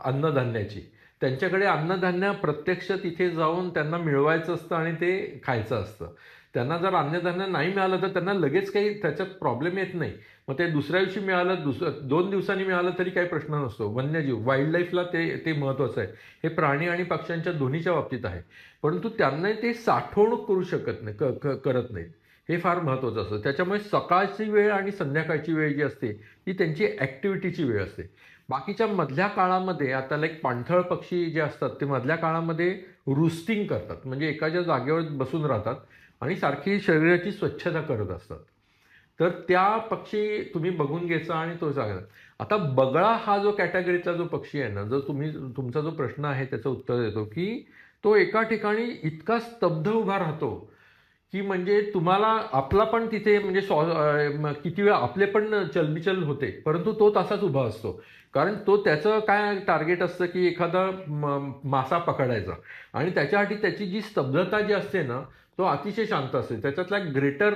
अन्नधान्याची. त्यांच्याकडे अन्नधान्य प्रत्यक्ष तिथे जाऊन त्यांना मिळवायचं असतं आणि ते खायचं असतं. त्यांना जर अन्नधान्य नाही मिळालं तर त्यांना लगेच काही त्याच्यात प्रॉब्लेम येत नाही. मग ते दुसऱ्या दिवशी मिळालं, 2 दिवसांनी मिळालं तरी काही प्रश्न नसतो. वन्यजीव, वाईल्ड लाईफला ते महत्त्वाचं आहे. हे प्राणी आणि पक्ष्यांच्या दोन्हीच्या बाबतीत आहे. परंतु त्यांना ते साठवणूक करू शकत नाही, करत नाहीत. हे फार महत्त्वाचं असतं. त्याच्यामुळे सकाळची वेळ आणि संध्याकाळची वेळ जी असते ती त्यांची ॲक्टिव्हिटीची वेळ असते. बाकीच्या मधल्या काळामध्ये आता लाईक पाणथळ पक्षी जे असतात ते मधल्या काळामध्ये रुस्टिंग करतात, म्हणजे एखाद्या जागेवर बसून राहतात आणि सारखी शरीराची स्वच्छता करत असतात. तर त्या पक्षी तुम्ही बघून घ्यायचा आणि तो सांगा. आता बगळा हा जो कॅटेगरीतला जो पक्षी आहे ना, जो तुमचा जो प्रश्न आहे त्याचं उत्तर देतो की तो एका ठिकाणी इतका स्तब्ध उभा राहतो की म्हणजे तुम्हाला आपला पण तिथे म्हणजे किती वेळ आपले पण चलबिचल होते, परंतु तो तसाच उभा असतो. कारण तो त्याचं काय टार्गेट असतं की एखादा मासा पकडायचा आणि त्याच्यासाठी त्याची जी स्तब्धता जी असते ना, तो अतिशय शांत असते. त्याच्यातला ग्रेटर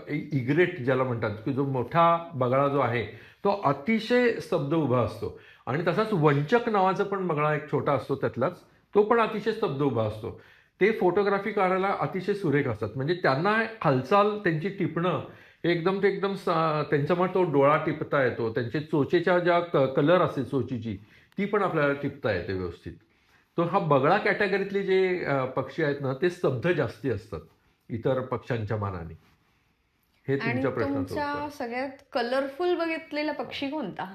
इग्रेट ज्याला म्हणतात की जो मोठा बगळा जो आहे तो अतिशय स्तब्ध उभा असतो. आणि तसाच वंचक नावाचा पण बगळा एक छोटा असतो त्यातलाच, तो पण अतिशय स्तब्ध उभा असतो. ते फोटोग्राफी करायला अतिशय सुरेख असतात. म्हणजे त्यांना हालचाल त्यांची टिपणं हे एकदम त्यांचा मग तो डोळा टिपता येतो. त्यांचे चोचेच्या ज्या कलर असते चोचीची ती पण आपल्याला टिपता येते व्यवस्थित. तो हा बगळा कॅटेगरीतले जे पक्षी आहेत ना ते स्तब्ध जास्ती असतात इतर पक्ष्यांच्या मानाने. हे आणि तुमच्या प्रश्नाचं उत्तर. तुमचा सगळ्यात कलरफुल बघितलेला पक्षी कोणता?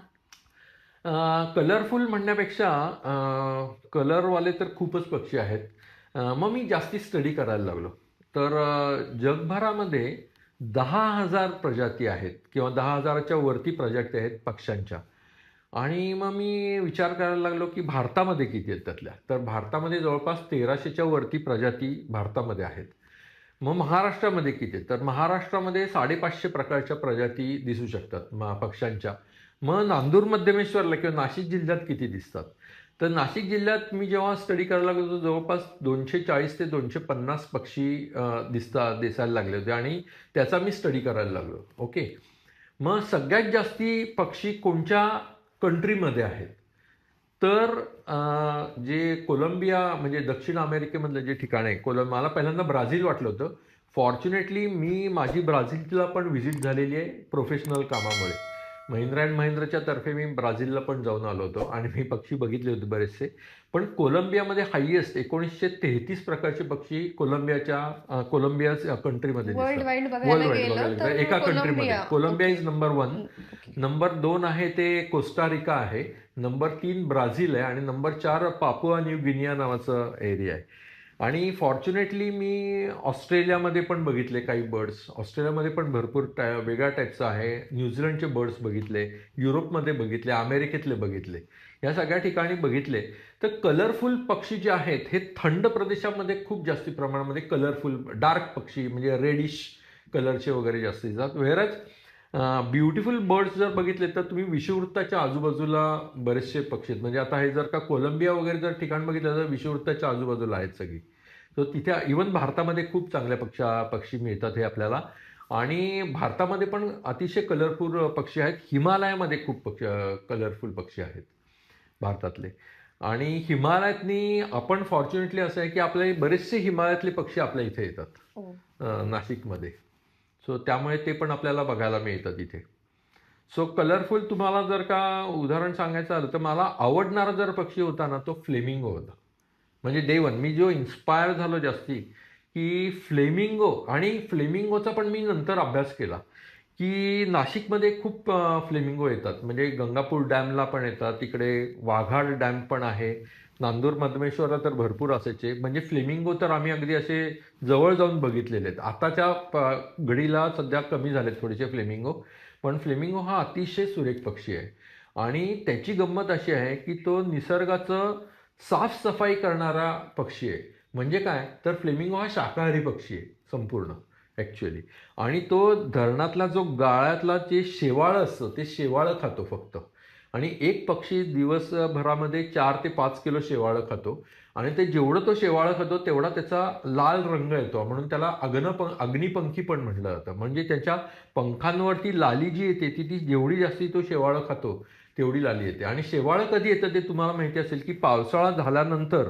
कलरफुल म्हणण्यापेक्षा कलरवाले तर खूपच पक्षी आहेत. मग मी जास्ती स्टडी करायला लागलो. तर जगभरामध्ये 10,000 प्रजाती आहेत किंवा 10,000च्या वरती प्रजाती आहेत पक्ष्यांच्या. आणि मग मी विचार करायला लागलो की भारतामध्ये किती आहेत त्यातल्या. तर भारतामध्ये जवळपास 1300च्या वरती प्रजाती भारतामध्ये आहेत. मग महाराष्ट्रामध्ये किती आहेत? तर महाराष्ट्रामध्ये 550 प्रकारच्या प्रजाती दिसू शकतात पक्ष्यांच्या. मग नांदूर मध्यमेश्वरला किंवा नाशिक जिल्ह्यात किती दिसतात? तर नाशिक जिल्ह्यात मी जेव्हा स्टडी करायला लागलो जवळपास 240 ते 250 पक्षी दिसायला लागले होते आणि त्याचा मी स्टडी करायला लागलो. ओके. मग सगळ्यात जास्ती पक्षी कोणत्या कंट्रीमध्ये आहेत? तर जे कोलंबिया म्हणजे दक्षिण अमेरिकेमधलं जे ठिकाण आहे, मला पहिल्यांदा ब्राझील वाटलं होतं. फॉर्च्युनेटली माझी ब्राझीलला पण व्हिजिट झालेली आहे प्रोफेशनल कामामुळे. महिंद्रा अँड महिंद्राच्या तर्फे मी ब्राझीलला पण जाऊन आलो होतो आणि मी पक्षी बघितले होते बरेचसे. पण कोलंबियामध्ये हायेस्ट 1933 प्रकारचे पक्षी कोलंबिया कंट्रीमध्ये वर्ल्ड दिसतात. वाईड बघायला वर्ल्ड वाईड गेलं बघायला तर एका कंट्रीमध्ये. Colombia. Colombia okay. Is number 1. Okay. Number 2 आहे ते कोस्टारिका आहे. नंबर 3 ब्राझील आहे आणि नंबर 4 पापुआ न्यू गिनिया नावाचं एरिया आहे. आणि फॉर्च्युनेटली मी ऑस्ट्रेलियामध्ये पण बघितले काही बर्ड्स. ऑस्ट्रेलियामध्ये पण भरपूर वेगळ्या टाईपचं आहे. न्यूझीलंडचे बर्ड्स बघितले, युरोपमध्ये बघितले, अमेरिकेतले बघितले, या सगळ्या ठिकाणी बघितले. तर कलरफुल पक्षी जे आहेत हे थंड प्रदेशामध्ये खूप जास्ती प्रमाणामध्ये कलरफुल डार्क पक्षी म्हणजे रेडिश कलरचे वगैरे जास्ती दिसतात. व्हेअरच ब्युटिफुल बर्ड्स जर बघितले तर तुम्ही विषुववृत्ताच्या आजूबाजूला बरेचसे पक्षी आहेत. म्हणजे आता हे जर का कोलंबिया वगैरे जर ठिकाण बघितलं तर विषुववृत्ताच्या आजूबाजूला आहेत सगळी. तर तिथे इवन भारतामध्ये खूप चांगल्या पक्षी मिळतात हे आपल्याला. आणि भारतामध्ये पण अतिशय कलरफुल पक्षी आहेत. हिमालयामध्ये खूप कलरफुल पक्षी आहेत भारतातले. आणि हिमालयातनी आपण फॉर्च्युनेटली असं आहे की आपले बरेचसे हिमालयातले पक्षी आपल्या इथे येतात हो. नाशिकमध्ये. सो त्यामुळे ते पण आपल्याला बघायला मिळतं तिथे. सो कलरफुल तुम्हाला जर का उदाहरण सांगायचं आलं तर मला आवडणारा जर पक्षी होता ना तो फ्लेमिंगो होता. म्हणजे डे वन मी जो इन्स्पायर झालो जास्ती की फ्लेमिंगो. आणि फ्लेमिंगोचा पण मी नंतर अभ्यास केला की नाशिकमध्ये खूप फ्लेमिंगो येतात. म्हणजे गंगापूर डॅमला पण येतात, तिकडे वाघाड डॅम पण आहे, नांदूर मधमेश्वरला तर भरपूर असायचे. म्हणजे फ्लेमिंगो तर आम्ही अगदी असे जवळ जाऊन बघितलेले आहेत. आताच्या घडीला सध्या कमी झालेत थोडेसे फ्लेमिंगो. पण फ्लेमिंगो हा अतिशय सुरेख पक्षी आहे. आणि त्याची गंमत अशी आहे की तो निसर्गाचं साफसफाई करणारा पक्षी आहे. म्हणजे काय तर फ्लेमिंगो हा शाकाहारी पक्षी आहे संपूर्ण ॲक्च्युअली. आणि तो धरणातला जो गाळ्यातला जे शेवाळं असतं ते शेवाळं खातो फक्त. आणि एक पक्षी दिवसभरामध्ये 4 ते 5 किलो शेवाळं खातो. आणि ते जेवढं तो शेवाळं खातो तेवढा त्याचा लाल रंग येतो, म्हणून त्याला अग्निपंखी पण म्हटलं जातं. म्हणजे त्याच्या पंखांवरती लाली जी येते ती जेवढी जास्ती तो शेवाळं खातो तेवढी लाली येते. आणि शेवाळं कधी येतं ते तुम्हाला माहिती असेल की पावसाळा झाल्यानंतर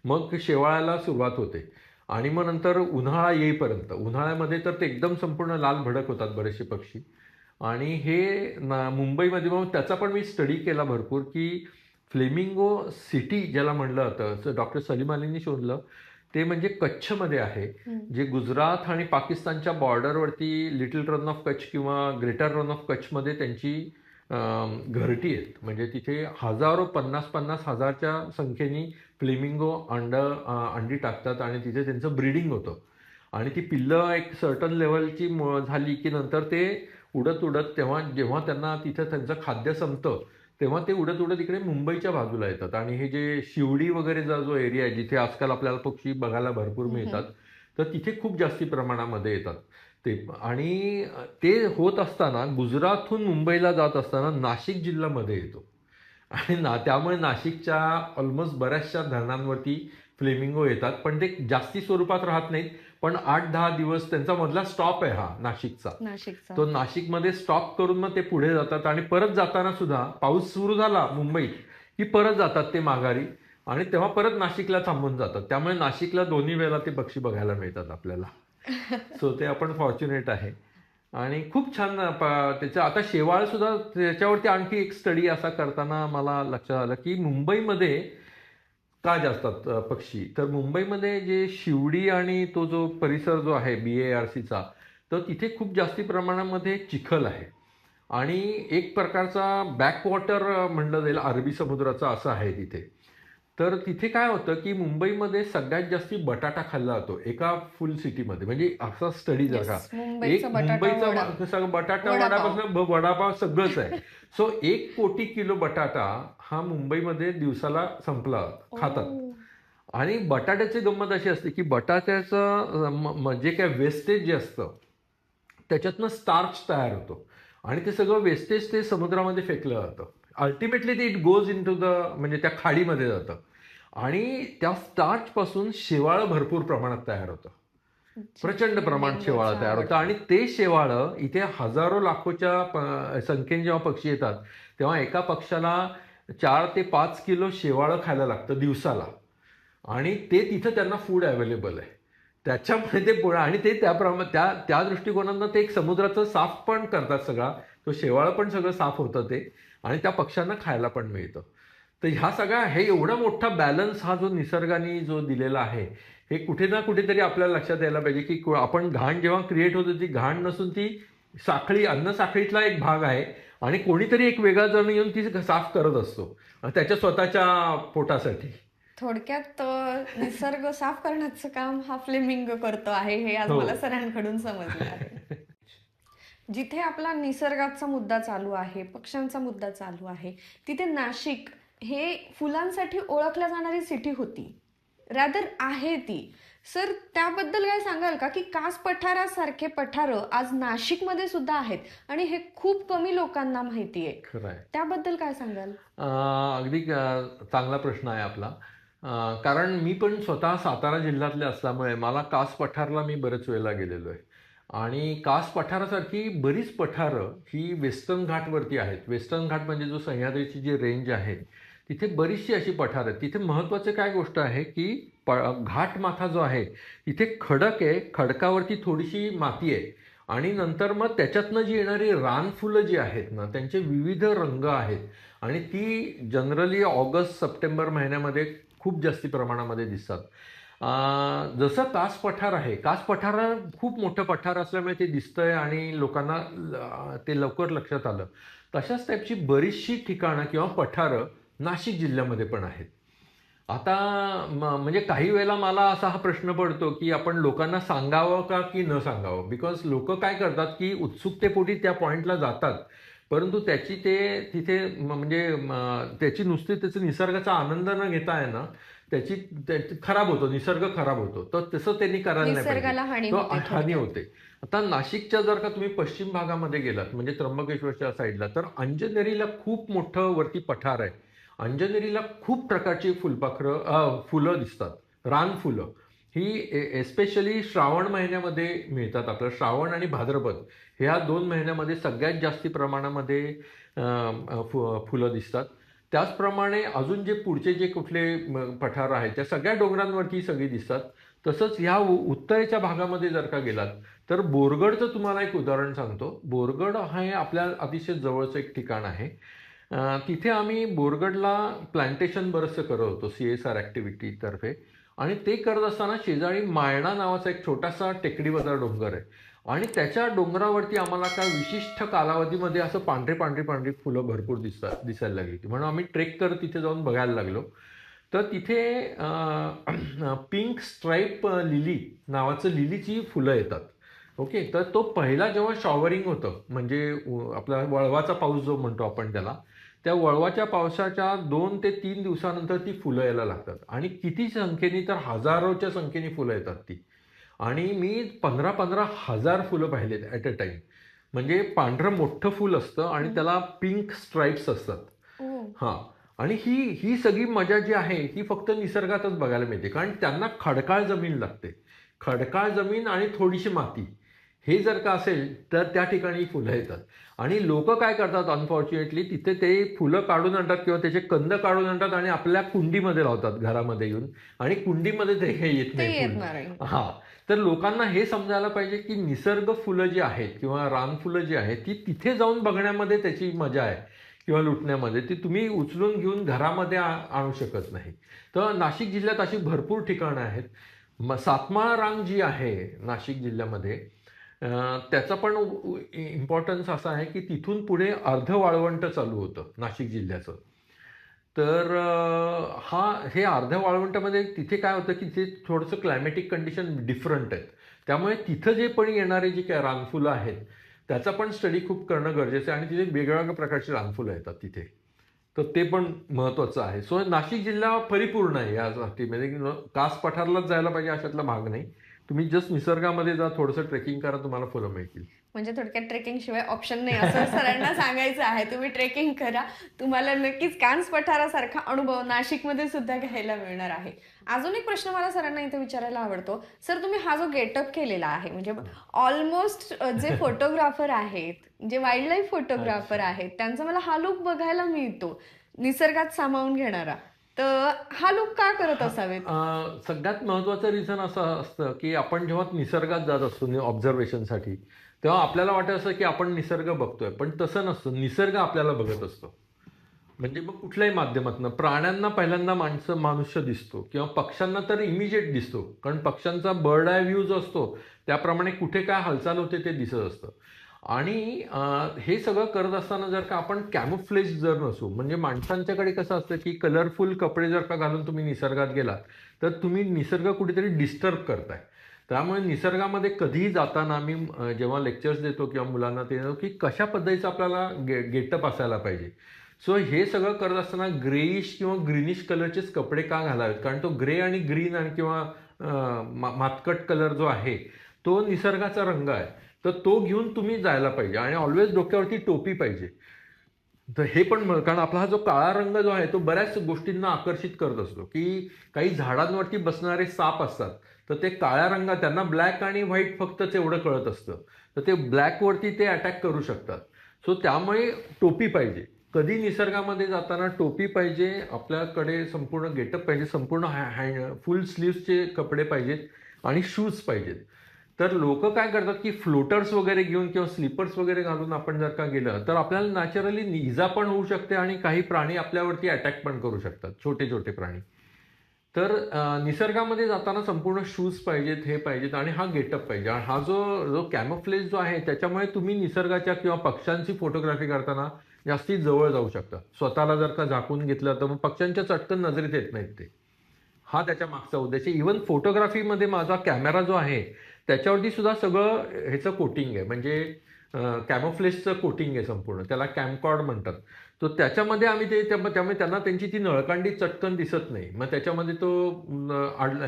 मग शेवाळ्याला सुरुवात होते. आणि मग नंतर उन्हाळा येईपर्यंत, उन्हाळ्यामध्ये तर ते एकदम संपूर्ण लाल भडक होतात बरेचसे पक्षी. आणि हे मुंबईमध्ये मग त्याचा पण मी स्टडी केला भरपूर, की फ्लेमिंगो सिटी ज्याला म्हणलं जातं, डॉक्टर सलीम अलींनी शोधलं, ते म्हणजे कच्छमध्ये आहे, जे गुजरात आणि पाकिस्तानच्या बॉर्डरवरती लिटिल रन ऑफ कच्छ किंवा ग्रेटर रन ऑफ कच्छमध्ये त्यांची घरटी आहेत. म्हणजे तिथे हजारो 50-50 हजारच्या संख्येने फ्लेमिंगो अंडी टाकतात आणि तिथे त्यांचं ब्रीडिंग होतं. आणि ती पिल्लं एक सर्टन लेवलची झाली की नंतर ते उडत उडत जेव्हा त्यांना तिथं त्यांचं खाद्य संपतं तेव्हा ते उडत उडत इकडे मुंबईच्या बाजूला येतात. आणि हे जे शिवडी वगैरेचा जो एरिया आहे जिथे आजकाल आपल्याला पक्षी बघायला भरपूर मिळतात, तर तिथे खूप जास्ती प्रमाणामध्ये येतात ते. आणि ते होत असताना गुजरातहून मुंबईला जात असताना नाशिक जिल्ह्यामध्ये येतो. आणि त्यामुळे नाशिकच्या ऑलमोस्ट बऱ्याचशा धरणांवरती फ्लेमिंगो येतात, पण ते जास्ती स्वरूपात राहत नाहीत. पण 8-10 दिवस त्यांचा मधला स्टॉप आहे हा नाशिकचा. तो नाशिकमध्ये स्टॉप करून मग ते पुढे जातात आणि परत जाताना सुद्धा पाऊस सुरू झाला मुंबईत की परत जातात ते माघारी आणि तेव्हा परत नाशिकला थांबून जातात. त्यामुळे नाशिकला दोन्ही वेळेला ते पक्षी बघायला मिळतात आपल्याला. सो ते आपण फॉर्च्युनेट आहे. आणि खूप छान त्याचं आता शेवाळ सुद्धा त्याच्यावरती आणखी एक स्टडी असा करताना मला लक्षात आलं की मुंबईमध्ये का जास्त पक्षी, तर मुंबईमध्ये जे शिवडी आणि तो जो परिसर जो आहे BARCचा, तर तिथे खूप जास्ती प्रमाणामध्ये चिखल आहे. आणि एक प्रकारचा बॅकवॉटर म्हणलं जाईल अरबी समुद्राचा असं आहे तिथे. तर तिथे काय होतं की मुंबईमध्ये सगळ्यात जास्ती बटाटा खाल्ला जातो एका फुल सिटीमध्ये. म्हणजे असा स्टडी जर का एक मुंबईचा सगळं बटाटा वडापासून वडापाव सगळंच आहे. सो 1 कोटी किलो बटाटा हा मुंबईमध्ये दिवसाला संपला खातात. आणि बटाट्याची गंमत अशी असते की बटाट्याचं जे काय वेस्टेज जे असतं त्याच्यातनं स्टार्च तयार होतो आणि ते सगळं वेस्टेज ते समुद्रामध्ये फेकलं जातं. अल्टिमेटली ते it goes into the म्हणजे त्या खाडीमध्ये जातं आणि त्या स्टार्चपासून शेवाळं भरपूर प्रमाणात तयार होतं. प्रचंड प्रमाणात शेवाळं तयार होतं आणि ते शेवाळं इथे हजारो लाखोच्या संख्येने जेव्हा पक्षी येतात तेव्हा एका पक्षाला 4 ते 5 किलो शेवाळं खायला लागतं दिवसाला. आणि ते तिथं त्यांना फूड अवेलेबल आहे. त्याच्यामुळे ते आणि ते त्या दृष्टिकोनातनं ते एक समुद्राचं साफ पण करतात सगळा. तो शेवाळं पण सगळं साफ होतं ते आणि त्या पक्ष्यांना खायला पण मिळतं. तर ह्या सगळ्या हे एवढा मोठा बॅलन्स हा जो निसर्गाने जो दिलेला आहे हे कुठे ना कुठेतरी आपल्याला लक्षात यायला पाहिजे की आपण घाण जेव्हा क्रिएट होतो ती घाण नसून ती अन्न साखळीतला एक भाग आहे आणि कोणीतरी एक वेगळा जण येऊन ती साफ करत असतो त्याच्या स्वतःच्या पोटासाठी. थोडक्यात निसर्ग साफ करण्याचं काम हा फ्लेमिंगो करतो आहे हे आज मला सरांकडून समजलं आहे. जिथे आपला निसर्गाचा मुद्दा चालू आहे, पक्ष्यांचा मुद्दा चालू आहे, तिथे नाशिक हे फुलांसाठी ओळखल्या जाणारी सिटी होती, रॅदर आहे ती. सर त्याबद्दल काय सांगाल का की कास पठारासारखे पठारं आज नाशिकमध्ये सुद्धा आहेत आणि हे खूप कमी लोकांना माहिती आहे. खरं आहे. त्याबद्दल काय सांगाल? अगदी चांगला प्रश्न आहे आपला. कारण मी पण स्वतः सातारा जिल्ह्यातले असल्यामुळे मला कास पठारला मी बरेच वेळेला गेलेलो आहे. आणि कास पठारासारखी बरीच पठारं ही वेस्टर्न घाटवरती आहेत. वेस्टर्न घाट म्हणजे जो सह्याद्रीची जी रेंज आहे तिथे बरीचशी अशी पठार आहेत. तिथे महत्त्वाची काय गोष्ट आहे की घाटमाथा जो आहे तिथे खडक आहे, खडकावरती थोडीशी माती आहे आणि नंतर मग त्याच्यातनं जी येणारी रानफुलं जी आहेत ना त्यांचे विविध रंग आहेत आणि ती जनरली ऑगस्ट-सप्टेंबर महिन्यामध्ये खूप जास्ती प्रमाणामध्ये दिसतात. जसं कास पठार आहे, कास पठार खूप मोठं पठार असल्यामुळे ते दिसतंय आणि लोकांना ते लवकर लक्षात आलं. तशाच टाईपची बरीचशी ठिकाणं किंवा पठारं नाशिक जिल्ह्यामध्ये पण आहेत. आता म्हणजे काही वेळेला मला असा हा प्रश्न पडतो की आपण लोकांना सांगावं का की न सांगावं. बिकॉज लोक काय करतात की उत्सुकतेपोटी त्या पॉईंटला जातात परंतु त्याची ते तिथे म्हणजे त्याची नुसती त्याचा निसर्गाचा आनंद न घेता आहे ना त्याची खराब होतो, निसर्ग खराब होतो. तर तसं त्यांनी करायला नाही पाहिजे, हानी होते. आता नाशिकच्या जर का तुम्ही पश्चिम भागामध्ये गेलात म्हणजे त्र्यंबकेश्वरच्या साईडला तर अंजनेरीला खूप मोठं वरती पठार आहे. अंजनेरीला खूप प्रकारची फुलं दिसतात, रानफुलं. ही एस्पेशली श्रावण महिन्यामध्ये मिळतात. आपलं श्रावण आणि भाद्रपद ह्या 2 महिन्यामध्ये सगळ्यात जास्ती प्रमाणामध्ये फुलं दिसतात. त्याचप्रमाणे अजून जे पुढचे जे कुठले पठार आहेत त्या सगळ्या डोंगरांवरती सगळी दिसतात. तसंच ह्या उत्तरेच्या भागामध्ये जर का गेलात तर बोरगडचं तुम्हाला एक उदाहरण सांगतो. बोरगड हे आपल्या अतिशय जवळचं एक ठिकाण आहे. तिथे आम्ही बोरगडला प्लांटेशन बरंचसं करत होतो CSR ॲक्टिव्हिटीतर्फे आणि ते करत असताना शेजारी माळणा नावाचा एक छोटासा टेकडीवरचा डोंगर आहे आणि त्याच्या डोंगरावरती आम्हाला काय विशिष्ट कालावधीमध्ये असं पांढरी फुलं भरपूर दिसायला लागली होती. म्हणून आम्ही ट्रेक करत तिथे जाऊन बघायला लागलो. तर तिथे पिंक स्ट्राईप लिली नावाचं लिलीची फुलं येतात. ओके. तर तो पहिला जेव्हा शॉवरिंग होतं म्हणजे आपला वळवाचा पाऊस जो म्हणतो आपण त्याला, त्या वळवाच्या पावसाच्या 2 ते 3 दिवसानंतर ती फुलं यायला लागतात आणि किती संख्येने तर हजारोच्या संख्येने फुलं येतात ती. आणि मी 15-15 हजार फुलं पाहिलेत ॲट अ टाईम. म्हणजे पांढरं मोठं फुल असतं आणि त्याला पिंक स्ट्राइप्स असतात. ओ. हां. आणि ही ही सगळी मजा जी आहे ही फक्त निसर्गातच बघायला मिळते. कारण त्यांना खडकाळ जमीन लागते. खडकाळ जमीन आणि थोडीशी माती. हे जर का असेल तर त्या ठिकाणी फुलं येतात. आणि लोकं काय करतात अनफॉर्च्युनेटली तिथे ते फुलं काढून आणतात किंवा त्याचे कंद काढून आणतात आणि आपल्या कुंडीमध्ये लावतात घरामध्ये येऊन आणि कुंडीमध्ये ते हे येत ते नाही येत फुल. नाही. हां. तर लोकांना हे समजायला पाहिजे की निसर्ग फुलं जी आहेत किंवा रानफुलं जी आहेत ती तिथे जाऊन बघण्यामध्ये त्याची मजा आहे किंवा लुटण्यामध्ये. ती तुम्ही उचलून घेऊन घरामध्ये आणू शकत नाही. तर नाशिक जिल्ह्यात अशी भरपूर ठिकाणं आहेत. सातमाळ रांग जी आहे नाशिक जिल्ह्यामध्ये त्याचा पण इम्पॉर्टन्स असा आहे की तिथून पुढे अर्ध वाळवंट चालू होतं नाशिक जिल्ह्याचं. तर हे अर्ध्या वाळवंटामध्ये तिथे काय होतं की ते थोडंसं क्लायमॅटिक कंडिशन डिफरंट आहेत. त्यामुळे तिथं जे पण येणारे जी काय रानफुलं आहेत त्याचा पण स्टडी खूप करणं गरजेचं आहे आणि तिथे वेगवेगळ्या प्रकारची रानफुलं येतात तिथे. तर ते पण महत्त्वाचं आहे. सो नाशिक जिल्हा परिपूर्ण आहे यासाठी. म्हणजे कास पठारलाच जायला पाहिजे अशातला भाग नाही. तुम्ही जस्ट निसर्गामध्ये जा, थोडंसं ट्रेकिंग करा, तुम्हाला फुलं मिळतील. म्हणजे थोडक्यात ट्रेकिंग शिवाय ऑप्शन नाही असं सरांना सांगायचं आहे. तुम्ही ट्रेकिंग करा. तुम्हाला नक्कीच कान्स पठारासारखा अनुभव नाशिकमध्ये सुद्धा घ्यायला मिळणार आहे. अजून एक प्रश्न मला सरांना इथे विचारायला आवडतो. सर तुम्ही हा जो गेटअप केलेला आहे म्हणजे ऑलमोस्ट जे फोटोग्राफर आहेत, जे वाईल्ड लाईफ फोटोग्राफर आहेत, त्यांचा मला हा लुक बघायला मिळतो. निसर्गात सामावून घेणारा. तर हा लुक का करत असावेत? सगळ्यात महत्त्वाचं रिझन असं असतं की आपण जेव्हा निसर्गात जात असतो ऑब्झर्वेशनसाठी तेव्हा आपल्याला वाटत असतं की आपण निसर्ग बघतोय. पण तसं नसतं. निसर्ग आपल्याला बघत असतो. म्हणजे मग कुठल्याही माध्यमातून प्राण्यांना पहिल्यांदा मनुष्य दिसतो किंवा पक्ष्यांना तर इमिजिएट दिसतो. कारण पक्ष्यांचा बर्ड आय व्ह्यू जो असतो त्याप्रमाणे कुठे काय हालचाल होते ते दिसत असतं. आणि हे सगळं करत असताना जर का आपण कॅमोफ्लेज जर नसू म्हणजे माणसांच्याकडे कसं असतं की कलरफुल कपडे जर का घालून तुम्ही निसर्गात गेलात तर तुम्ही निसर्ग कुठेतरी डिस्टर्ब करताय. त्यामुळे निसर्गामध्ये कधीही जाताना मी जेव्हा लेक्चर्स देतो किंवा मुलांना ते देतो की कशा पद्धतीचं आपल्याला गेटअप असायला पाहिजे. सो हे सगळं करत असताना ग्रेइश किंवा ग्रीनिश कलरचेच कपडे का घालावेत कारण तो ग्रे आणि ग्रीन आणि किंवा मातकट कलर जो आहे तो निसर्गाचा रंग आहे. तर तो घेऊन तुम्ही जायला पाहिजे आणि ऑलवेज डोक्यावरती टोपी पाहिजे. तर हे पण कारण आपला हा जो काळा रंग जो आहे तो बऱ्याच गोष्टींना आकर्षित करत असतो की काही झाडांवरती बसणारे साप असतात तर ते काळ्या रंगात त्यांना ब्लॅक आणि व्हाईट फक्तच एवढं कळत असतं. तर ते ब्लॅकवरती ते अटॅक करू शकतात. सो त्यामुळे टोपी पाहिजे. कधी निसर्गामध्ये जाताना टोपी पाहिजे, आपल्याकडे संपूर्ण गेटअप पाहिजे, संपूर्ण फुल स्लीव्सचे कपडे पाहिजेत आणि शूज पाहिजेत. तर लोक काय करतात की फ्लोटर्स वगैरे घेऊन किंवा स्लीपर्स वगैरे घालून आपण जर का गेलं तर आपल्याला नॅचरली इजा पण होऊ शकते आणि काही प्राणी आपल्यावरती अटॅक पण करू शकतात, छोटे छोटे प्राणी. तर निसर्गामध्ये जाताना संपूर्ण शूज पाहिजेत, हे पाहिजेत आणि हा गेटअप पाहिजे. आणि हा जो जो कॅमोफ्लेज जो आहे त्याच्यामुळे तुम्ही निसर्गाच्या किंवा पक्ष्यांची फोटोग्राफी करताना जास्ती जवळ जाऊ शकता. स्वतःला जर का झाकून घेतलं तर मग पक्ष्यांच्या चटकन नजरेत येत नाहीत ते. हा त्याच्या मागचा उद्देश आहे. इव्हन फोटोग्राफीमध्ये माझा कॅमेरा जो आहे त्याच्यावरती सुद्धा सगळं ह्याचं कोटिंग आहे. म्हणजे कॅमोफ्लेजचं कोटिंग आहे संपूर्ण. त्याला कॅमकॉर्ड म्हणतात. तर त्याच्यामध्ये आम्ही त्यामुळे त्यांना त्यांची ती नळकांडी चटकन दिसत नाही. मग त्याच्यामध्ये तो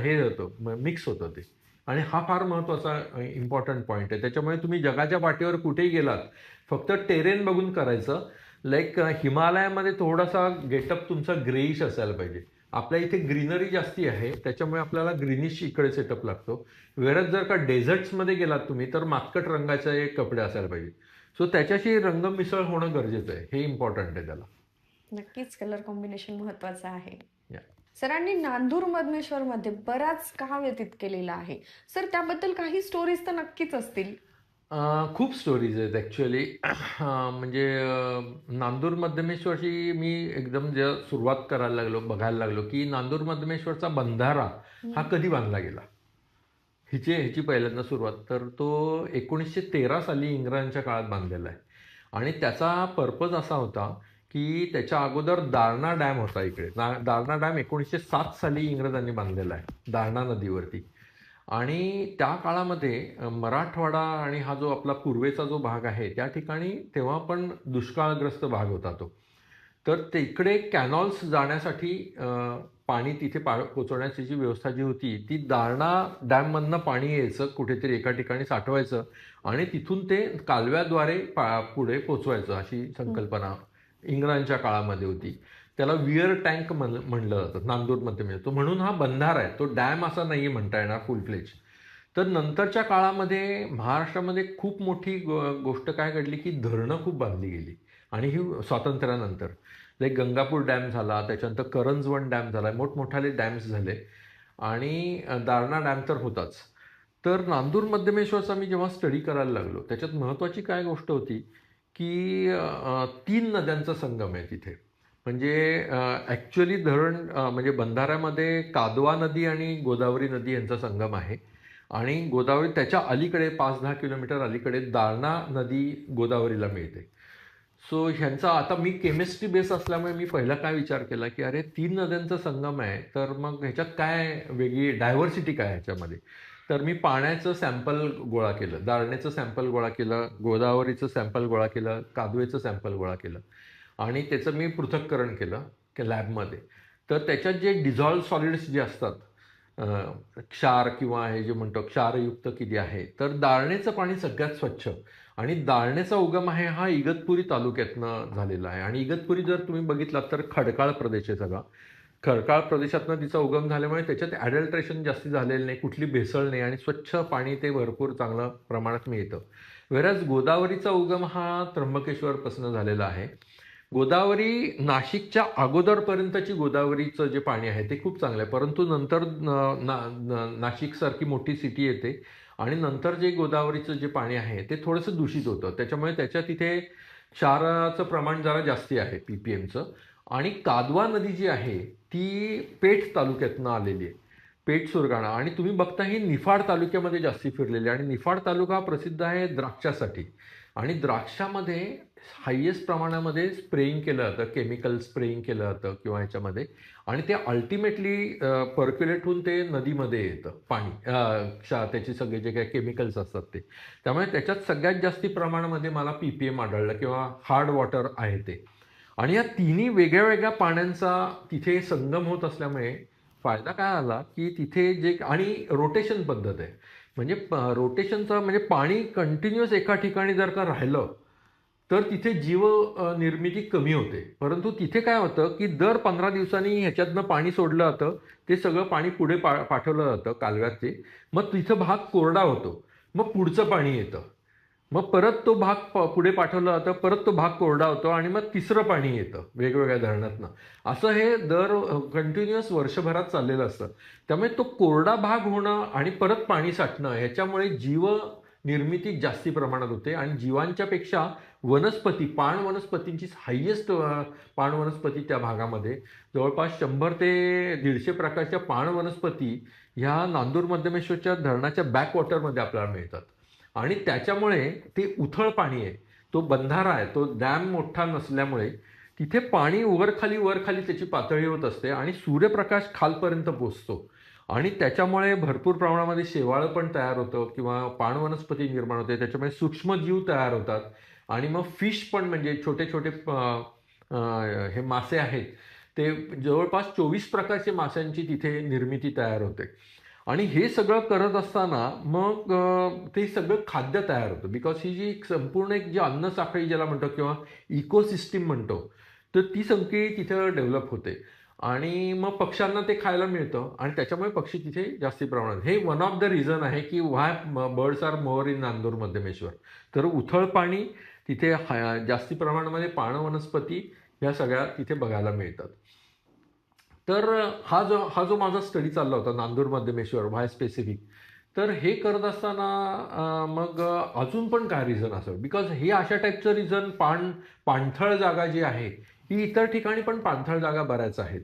हे होतं, मिक्स होतं ते. आणि हा फार महत्त्वाचा इम्पॉर्टंट पॉईंट आहे. त्याच्यामुळे तुम्ही जगाच्या पाठीवर कुठेही गेलात फक्त टेरेन बघून करायचं. लाईक हिमालयामध्ये थोडासा गेटअप तुमचा ग्रेइश असायला पाहिजे. आपल्या इथे ग्रीनरी जास्ती आहे त्याच्यामुळे आपल्याला ग्रीनिश इकडे सेटअप लागतो. वेळेस जर का डेझर्ट्समध्ये गेलात तुम्ही तर मातकट रंगाचे कपडे असायला पाहिजे. सो त्याच्याशी रंग मिसळ होणं गरजेचं आहे. हे इम्पॉर्टंट आहे त्याला. नक्कीच कलर कॉम्बिनेशन महत्वाचं आहे. या सरांनी नांदूर मधमेश्वरमध्ये बराच काळ व्यतीत केलेला आहे. सर त्याबद्दल काही स्टोरीज तर नक्कीच असतील? खूप स्टोरीज आहेत ॲक्चुअली. म्हणजे नांदूर मध्यमेश्वरची मी एकदम जेव्हा सुरुवात करायला लागलो, बघायला लागलो, की नांदूर मध्यमेश्वरचा बंधारा हा हं. कधी बांधला गेला? ह्याची पहिल्यांदा सुरुवात. तर तो 1913 साली इंग्रजांच्या काळात बांधलेला आहे. आणि त्याचा पर्पज असा होता, की त्याच्या अगोदर दारणा डॅम होता इकडे. दारणा डॅम 1907 साली इंग्रजांनी बांधलेला आहे, दारणा नदीवरती. आणि त्या काळामध्ये मराठवाडा आणि हा जो आपला पूर्वेचा जो भाग आहे, त्या ठिकाणी तेव्हा पण दुष्काळग्रस्त भाग होता तो. तर तिकडे कॅनॉल्स जाण्यासाठी पाणी तिथे पोचवण्याची जी व्यवस्था जी होती, ती दारणा डॅममधनं पाणी यायचं, कुठेतरी एका ठिकाणी साठवायचं आणि तिथून ते कालव्याद्वारे पुढे पोचवायचं, अशी हं. संकल्पना इंग्रजांच्या काळामध्ये होती. त्याला विअर टँक म्हणलं जातं नांदूरमध्ये मिळतो. म्हणून हा बंधारा आहे. तो डॅम असा नाही म्हणता येणार फुल फ्लेज. तर नंतरच्या काळामध्ये महाराष्ट्रामध्ये खूप मोठी गोष्ट काय घडली, की धरणं खूप बांधली गेली आणि ही स्वातंत्र्यानंतर. लाईक गंगापूर डॅम झाला, त्याच्यानंतर करंजवण डॅम झाला, मोठमोठाले डॅम्स झाले आणि दारणा डॅम तर होताच. तर नांदूर मध्यमेश्वरचा मी जेव्हा स्टडी करायला लागलो, त्याच्यात महत्त्वाची काय गोष्ट होती, की 3 नद्यांचा संगम आहे तिथे. म्हणजे ॲक्च्युअली धरण म्हणजे बंधाऱ्यामध्ये कादवा नदी आणि गोदावरी नदी यांचा संगम आहे आणि गोदावरी त्याच्या अलीकडे 5-10 किलोमीटर अलीकडे दारणा नदी गोदावरीला मिळते. सो ह्यांचा आता मी केमिस्ट्री बेस असल्यामुळे मी पहिला काय विचार केला, की अरे 3 नद्यांचा संगम आहे, तर मग ह्याच्यात काय वेगळी डायव्हर्सिटी काय आहे ह्याच्यामध्ये? तर मी पाण्याचं सॅम्पल गोळा केलं, दारणेचं सॅम्पल गोळा केलं, गोदावरीचं सॅम्पल गोळा केलं, कादवेचं सॅम्पल गोळा केलं आणि त्याचं मी पृथक्करण केलं की लॅबमध्ये. तर त्याच्यात जे डिझॉल्व्ह सॉलिड्स जे असतात, क्षार किंवा हे जे म्हणतो क्षारयुक्त किती आहे, तर दारणेचं पाणी सगळ्यात स्वच्छ आणि दारणेचा उगम आहे हा इगतपुरी तालुक्यातनं झालेला आहे आणि इगतपुरी जर तुम्ही बघितलात तर खडकाळ प्रदेश आहे सगळा. खडकाळ प्रदेशातनं तिचा उगम झाल्यामुळे त्याच्यात ॲडल्ट्रेशन जास्ती झालेलं नाही, कुठली भेसळ नाही आणि स्वच्छ पाणी ते भरपूर चांगलं प्रमाणात मिळतं. व्हेअरएज गोदावरीचा उगम हा त्र्यंबकेश्वरपासून झालेला आहे. गोदावरी नाशिकच्या अगोदरपर्यंतची गोदावरीचं जे पाणी आहे ते खूप चांगलं आहे. परंतु नंतर नाशिकसारखी मोठी सिटी येते आणि नंतर जे गोदावरीचं जे पाणी आहे ते थोडंसं दूषित होतं. त्याच्यामुळे त्याच्या तिथे क्षाराचं प्रमाण जरा जास्ती आहे PPMचं. आणि कादवा नदी जी आहे ती पेठ तालुक्यातनं आलेली आहे. पेठ सुरगाणा आणि तुम्ही बघता ही निफाड तालुक्यामध्ये जास्ती फिरलेली आहे आणि निफाड तालुका प्रसिद्ध आहे द्राक्षासाठी आणि द्राक्षामध्ये हायेस्ट प्रमाणामध्ये स्प्रेइंग केलं जातं, केमिकल स्प्रेइंग केलं जातं किंवा ह्याच्यामध्ये आणि ते अल्टिमेटली पर्क्युलेट होऊन ते नदीमध्ये येतं पाणी, त्याचे सगळे जे काही केमिकल्स असतात ते. त्यामुळे त्याच्यात सगळ्यात जास्ती प्रमाणामध्ये मला PPM आढळलं किंवा हार्ड वॉटर आहे ते. आणि या तिन्ही वेगळ्या वेगळ्या पाण्यांचा तिथे संगम होत असल्यामुळे फायदा काय आला, की तिथे जे आणि रोटेशन पद्धत आहे. म्हणजे रोटेशनचा म्हणजे पाणी कंटिन्युअस एका ठिकाणी जर का राहिलं, तर तिथे निर्मिती कमी होते. परंतु तिथे काय होतं, की दर 15 दिवसांनी ह्याच्यातनं पाणी सोडलं जातं. ते सगळं पाणी पुढे पाठवलं जातं कालव्यात ते. मग तिथं भाग कोरडा होतो. मग पुढचं पाणी येतं. मग परत तो भाग पुढे पाठवला जातं, परत तो भाग कोरडा होतो आणि मग तिसरं पाणी येतं वेगवेगळ्या धरणातनं. असं हे कंटिन्युअस वर्षभरात चाललेलं असतं. त्यामुळे तो कोरडा भाग होणं आणि परत पाणी साठणं ह्याच्यामुळे निर्मिती जास्ती प्रमाणात होते आणि जीवांच्या पेक्षा वनस्पती, पाण वनस्पतींची हायेस्ट पाण वनस्पती त्या भागामध्ये जवळपास 100 ते 150 प्रकारच्या पाण वनस्पती ह्या नांदूर मध्यमेश्वरच्या धरणाच्या बॅकवॉटरमध्ये आपल्याला मिळतात. आणि त्याच्यामुळे ते उथळ पाणी आहे. तो बंधारा आहे, तो डॅम मोठा नसल्यामुळे तिथे पाणी वर-खाली त्याची पातळी होत असते आणि सूर्यप्रकाश खालपर्यंत पोहोचतो. आणि त्याच्यामुळे भरपूर प्रमाणामध्ये शेवाळं पण तयार होतं किंवा पाण वनस्पती निर्माण होते. त्याच्यामुळे सूक्ष्मजीव तयार होतात आणि मग फिश पण म्हणजे छोटे-छोटे हे मासे आहेत. ते जवळपास 24 प्रकारचे माशांची तिथे निर्मिती तयार होते. आणि हे सगळं करत असताना मग ते सगळं खाद्य तयार होतं. बिकॉज ही जी एक संपूर्ण एक जी अन्न साखळी ज्याला म्हणतो किंवा इकोसिस्टीम म्हणतो, तर ती सगळी तिथं डेव्हलप होते. आणि मग पक्ष्यांना ते खायला मिळतं आणि त्याच्यामुळे पक्षी तिथे जास्ती प्रमाणात. हे वन ऑफ द रिझन आहे की why birds are more in Nandur Madhyameshwar. तर उथळ पाणी तिथे जास्ती प्रमाणामध्ये पाण वनस्पती ह्या सगळ्या तिथे बघायला मिळतात. तर हा जो माझा स्टडी चालला होता नांदूर मध्यमेश्वर व्हाय स्पेसिफिक, तर हे करत असताना मग अजून पण काय रिझन असेल, बिकॉज हे अशा टाईपचं रिझन पाणथळ जागा जी आहे ही इतर ठिकाणी पण पाणथळ जागा बऱ्याच आहेत,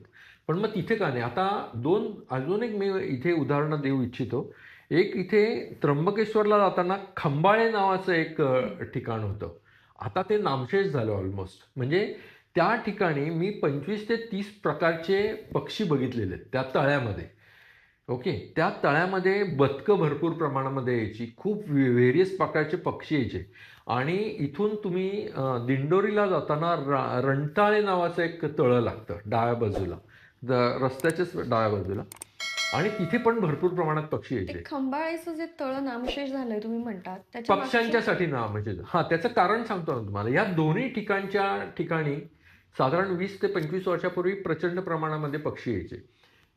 पण मग तिथे का नाही. आता अजून एक मी इथे उदाहरणं देऊ इच्छितो. एक इथे त्र्यंबकेश्वरला जाताना खंबाळे नावाचं एक ठिकाण होतं. आता ते नामशेष झालं ऑलमोस्ट. म्हणजे त्या ठिकाणी मी 25 ते 30 प्रकारचे पक्षी बघितलेले आहेत त्या तळ्यामध्ये. ओके. त्या तळ्यामध्ये बदकं भरपूर प्रमाणामध्ये यायची, खूप व्हेरियस प्रकारचे पक्षी यायचे. आणि इथून तुम्ही दिंडोरीला जाताना रंटाळे नावाचं एक तळं लागतं डाव्या बाजूला, रस्त्याच्याच डाव्या बाजूला, आणि तिथे पण भरपूर प्रमाणात पक्षी ते यायचे. खंबाळेचं जे तळं नामशेष झालंय तुम्ही म्हणतात त्याच्या मागची पक्ष्यांच्यासाठी ना, म्हणजे त्याचं कारण सांगतो ना तुम्हाला. या दोन्ही ठिकाणी साधारण 20 ते 25 वर्षापूर्वी प्रचंड प्रमाणामध्ये पक्षी यायचे.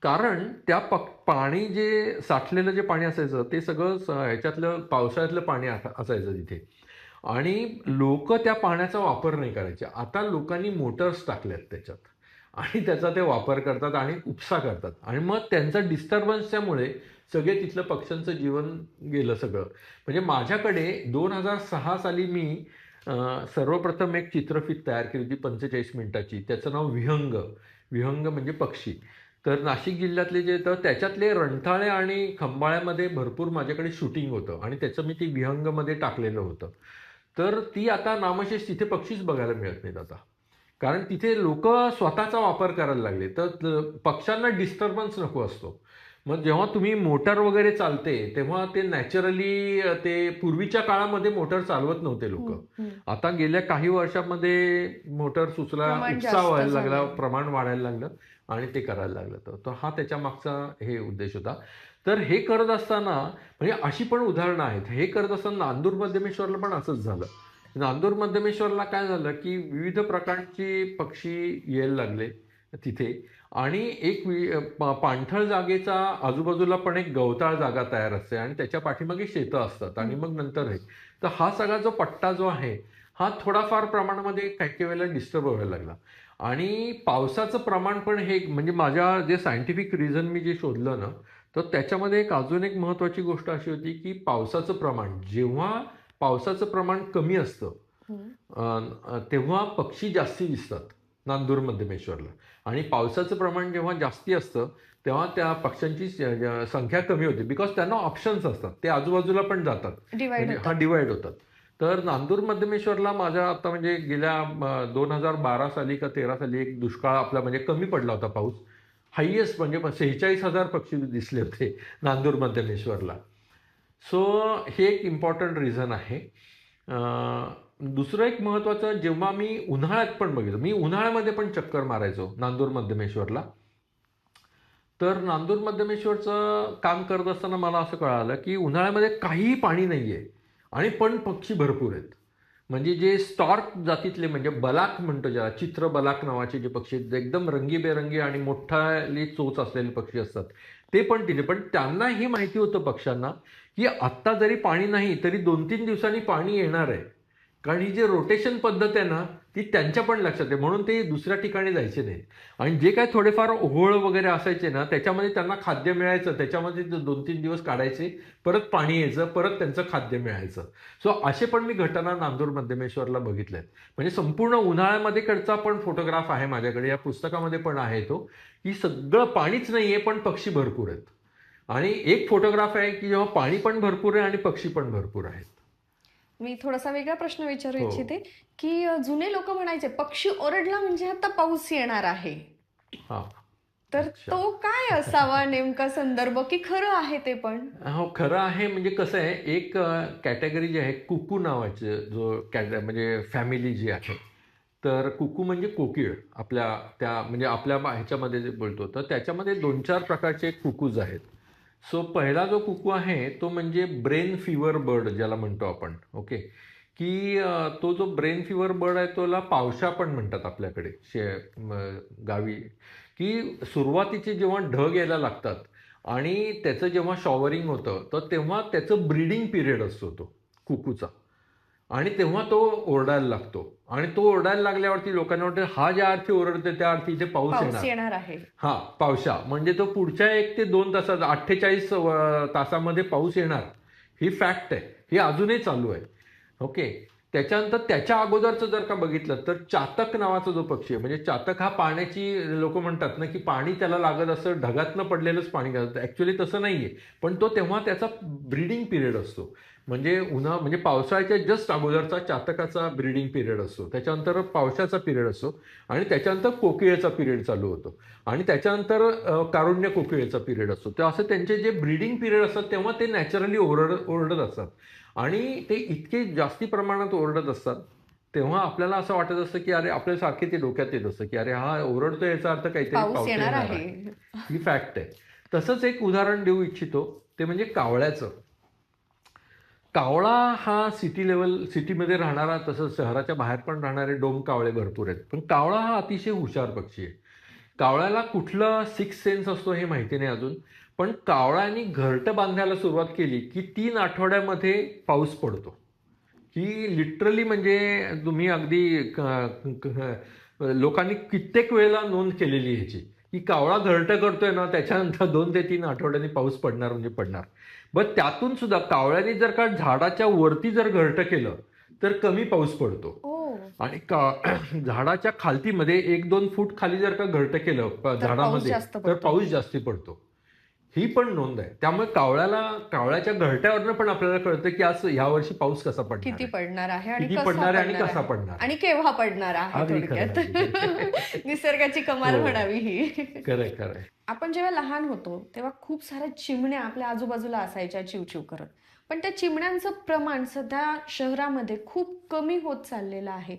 कारण त्या पाणी जे साठलेलं जे पाणी असायचं ते सगळं ह्याच्यातलं पावसाळ्यातलं पाणी असायचं तिथे, आणि लोक त्या पाण्याचा वापर नाही करायचे. आता लोकांनी मोटर्स टाकल्यात त्याच्यात आणि त्याचा ते वापर करतात आणि उपसा करतात, आणि मग त्यांचा डिस्टर्बन्सच्यामुळे सगळे तिथलं पक्ष्यांचं जीवन गेलं सगळं. म्हणजे माझ्याकडे 2006 साली मी सर्वप्रथम एक चित्रफित तयार केली होती 45 मिनिटाची. त्याचं नाव विहंग. विहंग म्हणजे पक्षी. तर नाशिक जिल्ह्यातले जे, तर त्याच्यातले रंटाळे आणि खंबाळ्यामध्ये भरपूर माझ्याकडे शूटिंग होतं आणि त्याचं मी ती विहंगमध्ये टाकलेलं होतं. तर ती आता नामशेष, तिथे पक्षीच बघायला मिळत नाहीत आता, कारण तिथे लोक स्वतःचा वापर करायला लागले. तर पक्ष्यांना डिस्टर्बन्स नको असतो. मग जेव्हा तुम्ही मोटर वगैरे चालते तेव्हा ते नॅचरली, ते पूर्वीच्या काळामध्ये मोटर चालवत नव्हते लोक. आता गेल्या काही वर्षांमध्ये मोटर सुचला, प्रमाण उपसा जास्त व्हायला लागला, झालंय. प्रमाण वाढायला लागलं आणि ते करायला लागलं. तर हा त्याच्या मागचा हे उद्देश होता. तर हे करत असताना, म्हणजे अशी पण उदाहरणं आहेत. हे करत असताना नांदूर मध्यमेश्वरला पण असंच झालं. नांदूर मध्यमेश्वरला काय झालं की विविध प्रकारचे पक्षी यायला लागले तिथे, आणि एक पाणथळ जागेचा आजूबाजूला पण एक गवताळ जागा तयार असते आणि त्याच्या पाठीमागे शेतं असतात, आणि मग नंतर हे. तर हा सगळा जो पट्टा जो आहे हा थोडाफार प्रमाणामध्ये काही काही वेळेला डिस्टर्ब व्हायला लागला. आणि पावसाचं प्रमाण पण हे, म्हणजे माझ्या जे सायंटिफिक रिझन मी जे शोधलं ना, तर त्याच्यामध्ये अजून एक महत्त्वाची गोष्ट अशी होती की पावसाचं प्रमाण, जेव्हा पावसाचं प्रमाण कमी असतं तेव्हा पक्षी जास्ती दिसतात नांदूर मध्यमेश्वरला, आणि पावसाचं प्रमाण जेव्हा जास्ती असतं तेव्हा त्या पक्ष्यांची संख्या कमी होते, बिकॉज त्यांना ऑप्शन्स असतात, ते आजूबाजूला पण जातात, डिवाइड म्हणजे होतात. डिवाइड होतात. तर नांदूर मध्यमेश्वरला माझ्या आता म्हणजे गेल्या 2012 साली का 13 साली एक दुष्काळ आपला म्हणजे कमी पडला होता पाऊस. हायेस्ट म्हणजे 46,000 पक्षी दिसले होते नांदूर मध्यमेश्वरला. सो हे एक इम्पॉर्टंट रिझन आहे. दुसरं एक महत्त्वाचं, जेव्हा मी उन्हाळ्यात पण बघितलं, मी उन्हाळ्यामध्ये पण चक्कर मारायचो नांदूर मध्यमेश्वरला. तर नांदूर मध्यमेश्वरचं काम करत असताना मला असं कळालं की उन्हाळ्यामध्ये काहीही पाणी नाही आहे आणि पण पक्षी भरपूर आहेत. म्हणजे जे स्टॉर्क जातीतले, म्हणजे बलाक म्हणतो ज्याला, चित्र बलाक नावाचे जे पक्षी आहेत, जे एकदम रंगीबेरंगी आणि मोठाली चोच असलेले पक्षी असतात, ते पण तिथे. पण त्यांनाही माहिती होतं पक्ष्यांना की आत्ता जरी पाणी नाही तरी 2-3 दिवसांनी पाणी येणार आहे, कारण ही जी रोटेशन पद्धत आहे ना ती त्यांच्या पण लक्षात आहे, म्हणून ते दुसऱ्या ठिकाणी जायचे नाही. आणि जे काय थोडेफार ओहोळ वगैरे असायचे ना त्याच्यामध्ये त्यांना खाद्य मिळायचं, त्याच्यामध्ये 2-3 दिवस काढायचे, परत पाणी यायचं, परत त्यांचं खाद्य मिळायचं. सो असे पण मी घटना नांदूर मध्यमेश्वरला बघितल्यात. म्हणजे संपूर्ण उन्हाळ्यामध्ये कडचा पण फोटोग्राफ आहे माझ्याकडे, या पुस्तकामध्ये पण आहे तो, की सगळं पाणीच नाहीये पण पक्षी भरपूर आहेत. आणि एक फोटोग्राफ आहे की जेव्हा पाणी पण भरपूर आहे आणि पक्षी पण भरपूर आहेत. मी थोडासा वेगळा प्रश्न विचारू हो. इच्छिते की जुने लोक म्हणायचे पक्षी ओरडला म्हणजे आता पाऊस येणार आहे. हा. तर अच्छा. तो काय असावा नेमका संदर्भ, की खरं आहे ते पण? हो, खरं आहे. म्हणजे कसं आहे, एक कॅटेगरी जी आहे कुकू नावाची, जो म्हणजे फॅमिली जी आहे, तर कुकू म्हणजे कोकिळ. म्हणजे आपल्या ह्याच्यामध्ये जे बोलतो, तर त्याच्यामध्ये 2-4 प्रकारचे कुकूज आहेत. सो पहिला जो कुकू आहे तो म्हणजे ब्रेन फिवर बर्ड ज्याला म्हणतो आपण. ओके. की तो जो ब्रेन फिवर बर्ड आहे त्याला पावशा पण म्हणतात आपल्याकडे गावी. की सुरुवातीचे जेव्हा ढग यायला लागतात आणि त्याचं जेव्हा शॉवरिंग होतं तर तेव्हा त्याचं ब्रीडिंग पिरियड असतो तो कुकूचा. आणि तेव्हा तो ओरडायला लागतो आणि तो ओरडायला लागल्यावरती लोकांना वाटतं हा ज्या अर्थी ओरडते त्या अर्थी इथे पाऊस पाऊस येणार. येणार आहे. हा, पावसा म्हणजे तो पुढच्या 1 ते 2 तासात 48 तासामध्ये पाऊस येणार, ही फॅक्ट आहे. ही अजूनही चालू आहे. ओके. त्याच्यानंतर त्याच्या अगोदरचं जर का बघितलं तर चातक नावाचा जो पक्षी आहे, म्हणजे चातक हा पाण्याची लोक म्हणतात ना की पाणी त्याला लागत असं ढगातनं पडलेलंच पाणी घालतं. ऍक्च्युली तसं नाहीये, पण तो तेव्हा त्याचा ब्रीडिंग पिरियड असतो. म्हणजे म्हणजे पावसाळ्याच्या जस्ट अगोदरचा चातकाचा ब्रीडिंग पिरियड असतो, त्याच्यानंतर पावसाचा पिरियड असतो आणि त्याच्यानंतर कोकिळेचा पिरियड चालू होतो आणि त्याच्यानंतर कारुण्य कोकिळेचा पिरियड असतो. तर असं त्यांचे जे ब्रीडिंग पिरियड असतात तेव्हा ते नॅचरली ओरडत असतात आणि ते इतके जास्ती प्रमाणात ओरडत असतात तेव्हा आपल्याला असं वाटत असतं की अरे आपल्यासारखे ते डोक्यात येत असतं की अरे हा ओरडतो याचा अर्थ काहीतरी पाऊस पाऊस येणार येणार आहे. आहे. ही फॅक्ट आहे. तसंच एक उदाहरण देऊ इच्छितो, ते म्हणजे कावळ्याचं. कावळा हा सिटीमध्ये राहणारा, तसंच शहराच्या बाहेर पण राहणारे डोम कावळे भरपूर आहेत, पण कावळा हा अतिशय हुशार पक्षी आहे. कावळ्याला कुठलं सिक्स सेन्स असतो हे माहिती नाही अजून, पण कावळ्यानी घरटं बांधायला सुरुवात केली की 3 आठवड्यामध्ये पाऊस पडतो. ही लिटरली म्हणजे तुम्ही अगदी लोकांनी कित्येक वेळेला नोंद केलेली आहे ह्याची, की कावळा घरटं करतोय ना त्याच्यानंतर 2 ते 3 आठवड्यांनी पाऊस पडणार म्हणजे पडणार. बट त्यातून सुद्धा कावळ्याने जर का झाडाच्या वरती जर घरटं केलं तर कमी पाऊस पडतो ओ, आणि झाडाच्या खालतीमध्ये 1-2 फूट खाली जर का घरटं केलं तर पाऊस झाडामध्ये जास्त तर पडतो. पाऊस जास्ती पडतो. ही पण नोंद आहे. त्यामुळे कावळ्याच्या घरट्यावरनं पण आपल्याला कळतं की आज यावर्षी पाऊस कसा पडणार किती आहे, पडणार आहे आणि किती कसा पडणार आहे आणि पडणार कसा आहे पडणार आणि आहे. केव्हा पडणार आहे, अगदी खरं थोडक्यात. आहे. निसर्गाची कमाल हो, म्हणावी ही. खरंय खरंय. आपण जेव्हा लहान होतो तेव्हा खूप साऱ्या चिमण्या आपल्या आजूबाजूला असायच्या चिवचिव करत. पण त्या चिमण्यांचं प्रमाण सध्या शहरामध्ये खूप कमी होत चाललेलं आहे.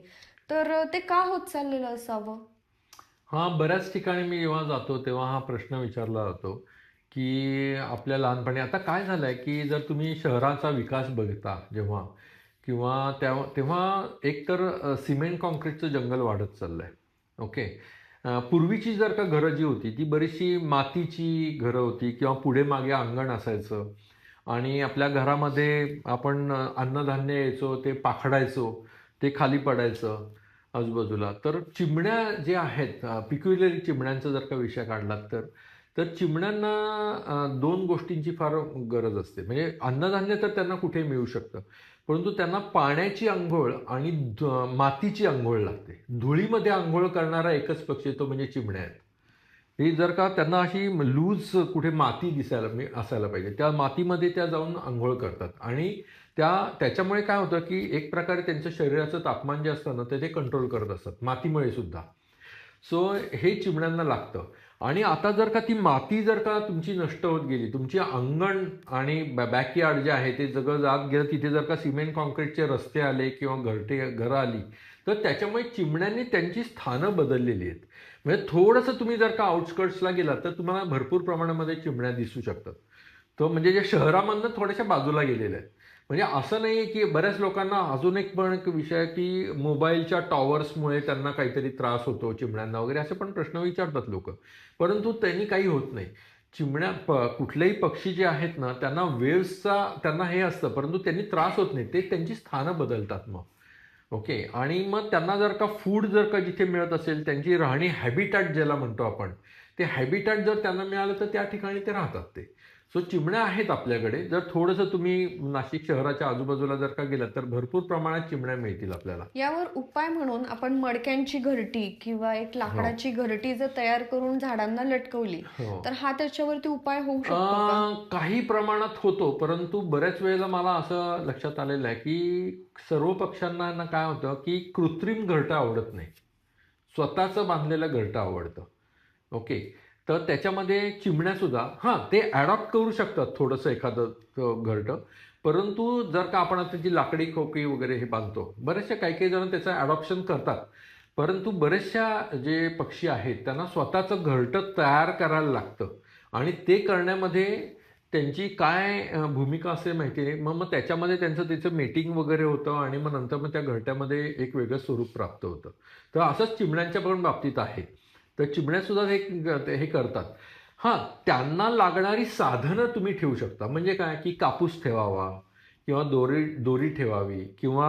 तर ते का होत चाललेलं असावं? हा, बऱ्याच ठिकाणी मी जेव्हा जातो तेव्हा हा प्रश्न विचारला जातो की आपल्या लहानपणी आता काय झालंय की जर तुम्ही शहराचा विकास बघता जेव्हा, किंवा तेव्हा एकतर सिमेंट कॉन्क्रीटचं जंगल वाढत चाललंय. ओके. पूर्वीची जर का घरं जी होती ती बरीचशी मातीची घरं होती किंवा पुढे मागे अंगण असायचं आणि आपल्या घरामध्ये आपण अन्नधान्य यायचो ते पाखडायचो, ते खाली पडायचं आजूबाजूला. तर चिमण्या जे आहेत, पिक्युलरली चिमण्यांचा जर का विषय काढलात तर चिमण्यांना 2 गोष्टींची फार गरज असते. म्हणजे अन्नधान्य तर त्यांना कुठेही मिळू शकतं, परंतु त्यांना पाण्याची अंघोळ आणि मातीची अंघोळ लागते. धुळीमध्ये अंघोळ करणारा एकच पक्षी तो म्हणजे चिमण्या आहेत. ही जर का त्यांना अशी लूज कुठे माती असायला पाहिजे, त्या मातीमध्ये त्या जाऊन अंघोळ करतात आणि त्याच्यामुळे काय होतं की एक प्रकारे त्यांच्या शरीराचं तापमान जे असतं ना ते कंट्रोल करत असतात मातीमुळे सुद्धा. सो हे चिमण्यांना लागतं. आणि आता जर का ती माती जर का तुमची नष्ट होत गेली, तुमची अंगण आणि बॅकयार्ड जे आहे ते सगळं जात गेलं, तिथे जर का सिमेंट कॉन्क्रीटचे रस्ते आले किंवा घरं आली, तर त्याच्यामुळे चिमण्यांनी त्यांची स्थानं बदललेली आहेत. म्हणजे थोडंसं तुम्ही जर का आउटस्कर्ट्सला गेलात तर तुम्हाला भरपूर प्रमाणामध्ये चिमण्या दिसू शकतात. तो म्हणजे जे शहरामधनं थोड्याशा बाजूला गेलेल्या आहेत. म्हणजे असं नाही आहे की बऱ्याच लोकांना अजून एक पण एक विषय आहे की मोबाईलच्या टॉवर्समुळे त्यांना काहीतरी त्रास होतो चिमण्यांना वगैरे, असे पण प्रश्न विचारतात लोक. परंतु त्यांनी काही होत नाही. कुठलेही पक्षी जे आहेत ना त्यांना वेव्हचा त्यांना हे असतं, परंतु त्यांनी त्रास होत नाही. ते त्यांची स्थानं बदलतात मग. ओके. आणि मग त्यांना जर का फूड जर का जिथे मिळत असेल, त्यांची राहणी हॅबिटॅट ज्याला म्हणतो आपण, ते हॅबिटॅट जर त्यांना मिळालं तर त्या ठिकाणी ते राहतात ते. सो चिमण्या आहेत आपल्याकडे. जर थोडंसं तुम्ही नाशिक शहराच्या आजूबाजूला जर का गेलात तर भरपूर प्रमाणात चिमण्या मिळतील आपल्याला. यावर उपाय म्हणून आपण मडक्यांची घरटी किंवा एक हो, लाकडाची घरटी जर तयार करून झाडांना लटकवली हो. तर हा त्याच्यावरती उपाय होऊ शकतो का? काही प्रमाणात होतो, परंतु बऱ्याच वेळेला मला असं लक्षात आलेलं आहे की सर्व पक्ष्यांना ना काय होतं की कृत्रिम घरटं आवडत नाही. स्वतःचं बांधलेलं घरटं आवडतं. ओके. तर त्याच्यामध्ये चिमण्यासुद्धा हां, ते ॲडॉप्ट करू शकतात थोडंसं एखादं घरटं. परंतु जर का आपण आता जी लाकडी खोकी वगैरे हे बांधतो, बरेचसे काही जण त्याचं ॲडॉप्शन करतात. परंतु बरेचशा जे पक्षी आहेत त्यांना स्वतःचं घरटं तयार करायला लागतं आणि ते करण्यामध्ये त्यांची काय भूमिका असते माहिती नाही. मग त्याच्यामध्ये त्याचं मेटिंग वगैरे होतं आणि मग नंतर मग त्या घरट्यामध्ये एक वेगळं स्वरूप प्राप्त होतं. तर असंच चिमण्यांच्या पण बाबतीत आहे. तर चिमण्यासुद्धा हे करतात. हां, त्यांना लागणारी साधनं तुम्ही ठेवू शकता. म्हणजे काय की कापूस ठेवावा किंवा दोरी दोरी ठेवावी किंवा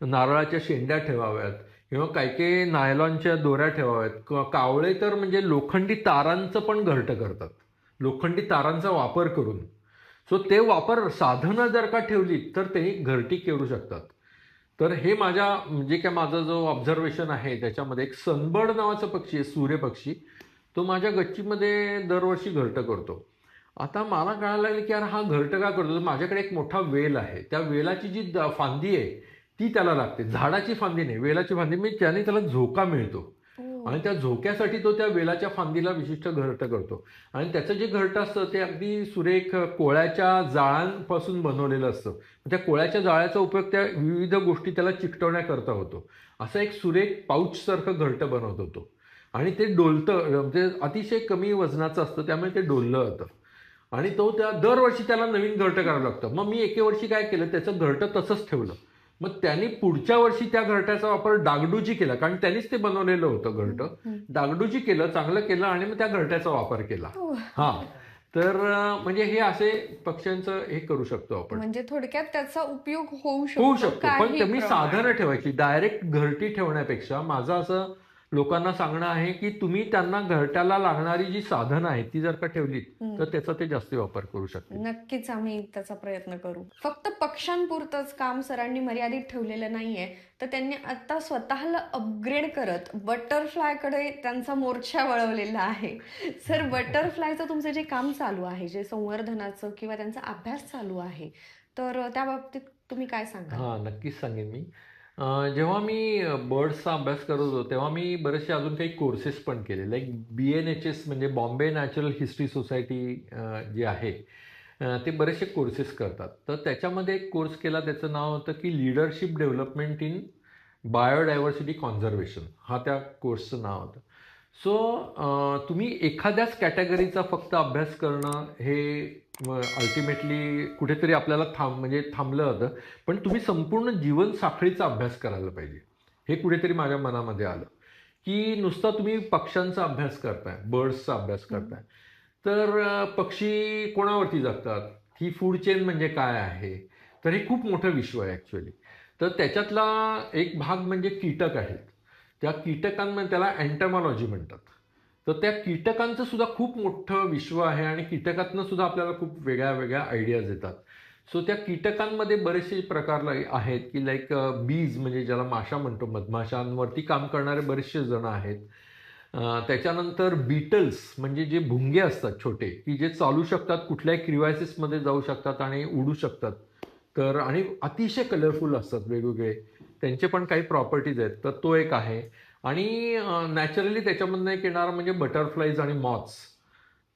नारळाच्या शेंड्या ठेवाव्यात किंवा काही नायलॉनच्या दोऱ्या ठेवाव्यात किंवा कावळे तर म्हणजे लोखंडी तारांचं पण घरटं करतात, लोखंडी तारांचा वापर करून. सो ते साधनं जर का ठेवली तर ते घरटी करू शकतात. तर हे म्हणजे काय माझा जो ऑब्झर्वेशन आहे त्याच्यामध्ये एक सनबर्ड नावाचा पक्षी आहे, सूर्यपक्षी. तो माझ्या गच्चीमध्ये दरवर्षी घरटं करतो. आता मला कळायला लागलं की यार हा घरटं का करतो, तर माझ्याकडे एक मोठा वेल आहे. त्या वेलाची जी फांदी आहे ती त्याला लागते, झाडाची फांदी नाही, वेलाची फांदी. मी त्याने त्याला झोका मिळतो आणि त्या झोक्यासाठी तो त्या वेलाच्या फांदीला विशिष्ट घरटं करतो. आणि त्याचं जे घरटं असतं ते अगदी सुरेख कोळ्याच्या जाळांपासून बनवलेलं असतं. त्या कोळ्याच्या जाळ्याचा उपयोग त्या विविध गोष्टी त्याला चिकटवण्याकरता होतो. असं एक सुरेख पाऊचसारखं घरटं बनवत होतो आणि ते डोलतं, म्हणजे अतिशय कमी वजनाचं असतं त्यामुळे ते डोललं जातं. आणि दरवर्षी त्याला नवीन घरटं करावं लागतं. मग मी एके वर्षी काय केलं, त्याचं घरटं तसंच ठेवलं. मग त्यांनी पुढच्या वर्षी त्या घरट्याचा वापर डागडुजी केला, कारण त्यांनीच ते बनवलेलं होतं घरटं. डागडुजी केलं, चांगलं केलं आणि मग त्या घरट्याचा वापर केला. हा, तर म्हणजे हे असे पक्ष्यांचं हे करू शकतो आपण. म्हणजे थोडक्यात त्याचा उपयोग होऊ होऊ शकतो शकतो, पण तुम्ही साधनं ठेवायची. डायरेक्ट घरटी ठेवण्यापेक्षा माझं असं लोकांना सांगणं आहे की तुम्ही त्यांना घरट्याला लागणारी जी साधनं आहेत ती जर का ठेवलीत तर त्याचा ते जास्त वापर करू शकतील. नक्कीच आम्ही त्याचा प्रयत्न करू. फक्त पक्ष्यांपुरतंच काम सरांनी मर्यादित ठेवलेलं नाहीये, तर त्यांनी आता स्वतःला अपग्रेड करत बटरफ्लायकडे त्यांचा मोर्चा वळवलेला आहे. सर, बटरफ्लायचं तुमचं जे काम चालू आहे, जे संवर्धनाचं किंवा त्यांचा अभ्यास चालू आहे, तर त्या बाबतीत तुम्ही काय सांगाल? हां, नक्कीच सांगेन मी. जेव्हा मी बर्ड्सचा अभ्यास करत होतो तेव्हा मी बरेचसे अजून काही कोर्सेस पण केले. लाईक BNHS म्हणजे बॉम्बे नॅचरल हिस्ट्री सोसायटी जे आहे, ते बरेचसे कोर्सेस करतात. तर त्याच्यामध्ये एक कोर्स केला, त्याचं नाव होतं की leadership development in biodiversity conservation, हा त्या कोर्सचं नाव होतं. सो तुम्ही एखाद्याच कॅटेगरीचा फक्त अभ्यास करणं हे अल्टिमेटली कुठेतरी आपल्याला थांबलं होतं. पण तुम्ही संपूर्ण जीवनसाखळीचा अभ्यास करायला पाहिजे, हे कुठेतरी माझ्या मनामध्ये आलं. की नुसता तुम्ही पक्ष्यांचा अभ्यास करताय, बर्ड्सचा अभ्यास करताय, तर पक्षी कोणावरती जगतात, ही फूड चेन म्हणजे काय आहे, तर हे खूप मोठं विश्व आहे ॲक्च्युअली. तर त्याच्यातला एक भाग म्हणजे कीटक आहेत. त्या कीटकांमध्ये त्याला अँटमॉलॉजी म्हणतात. तर त्या कीटकांचं सुद्धा खूप मोठं विश्व आहे आणि कीटकातनं सुद्धा आपल्याला खूप वेगळ्या वेगळ्या आयडियाज येतात. सो त्या कीटकांमध्ये बरेचसे प्रकार आहेत की लाईक बीज म्हणजे ज्याला माशा म्हणतो, मधमाशांवरती काम करणारे बरेचसे जण आहेत. त्याच्यानंतर बीटल्स म्हणजे जे भुंगे असतात छोटे, की जे चालू शकतात, कुठल्याही क्रिवायसिसमध्ये जाऊ शकतात आणि उडू शकतात. तर आणि अतिशय कलरफुल असतात वेगवेगळे, त्यांचे पण काही प्रॉपर्टीज आहेत. तर तो एक आहे. आणि नॅचरली त्याच्यामधनं एक येणारा म्हणजे बटरफ्लाईज आणि मॉथ्स.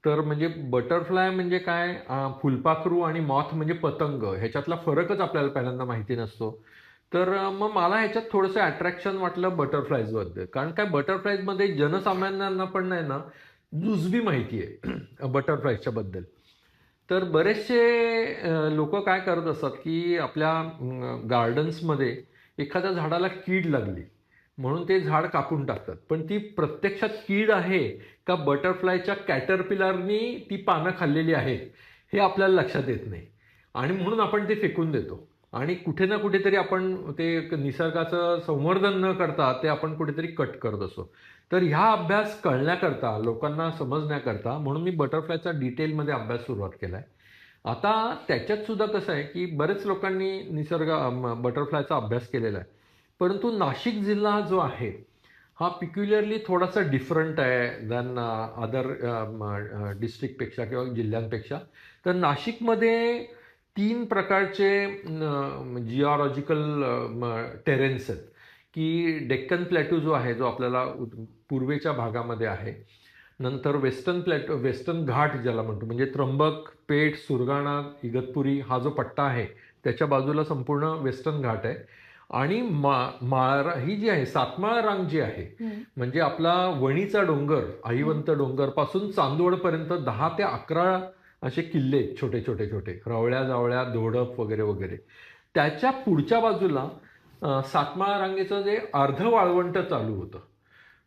तर म्हणजे बटरफ्लाय म्हणजे काय, फुलपाखरू, आणि मॉथ म्हणजे पतंग, ह्याच्यातला फरकच आपल्याला पहिल्यांदा माहिती नसतो. तर मग मला ह्याच्यात थोडंसं अट्रॅक्शन वाटलं बटरफ्लाईजबद्दल, कारण काय बटरफ्लाईजमध्ये जनसामान्यांना पण नाही ना जुजबी माहिती आहे बटरफ्लाईजच्या बद्दल. तर बरेचसे लोक काय करत असतात की आपल्या गार्डन्समध्ये एखाद्या झाडाला कीड लागली म्हणून ते झाड कापून टाकतात, पण ती प्रत्यक्षात कीड आहे का बटरफ्लायच्या कॅटरपिलरनी ती पानं खाल्लेली आहेत हे आपल्याला लक्षात येत नाही. आणि म्हणून आपण ते फेकून देतो आणि कुठे ना कुठेतरी आपण ते निसर्गाचं संवर्धन न करता ते आपण कुठेतरी कट करत असतो. तर ह्या अभ्यास कळण्याकरता, लोकांना समजण्याकरता म्हणून मी बटरफ्लायचा डिटेलमध्ये अभ्यास सुरुवात केला आहे. आता त्याच्यात सुद्धा कसं आहे की बरेच लोकांनी बटरफ्लायचा अभ्यास केलेला आहे, परंतु नाशिक जिल्हा जो आहे हा पिक्युलरली थोडासा डिफरंट आहे दॅन अदर डिस्ट्रिक्टपेक्षा किंवा जिल्ह्यांपेक्षा. तर नाशिकमध्ये 3 प्रकारचे जिओलॉजिकल टेरेन्स आहेत. की डेक्कन प्लॅटू जो आहे, जो आपल्याला पूर्वेच्या भागामध्ये आहे, नंतर वेस्टर्न घाट ज्याला म्हणतो, म्हणजे त्र्यंबक, पेठ, सुरगाणा, इगतपुरी हा जो पट्टा आहे त्याच्या बाजूला संपूर्ण वेस्टर्न घाट आहे. आणि ही जी आहे सातमाळ रांग जी आहे, म्हणजे आपला वणीचा डोंगर, अहिवंत डोंगर पासून चांदवडपर्यंत 10 ते 11 असे किल्ले, छोटे छोटे छोटे, रवळ्या जावळ्या, दोडप वगैरे वगैरे. त्याच्या पुढच्या बाजूला सातमाळा रांगेचं जे अर्ध वाळवंट चालू होतं.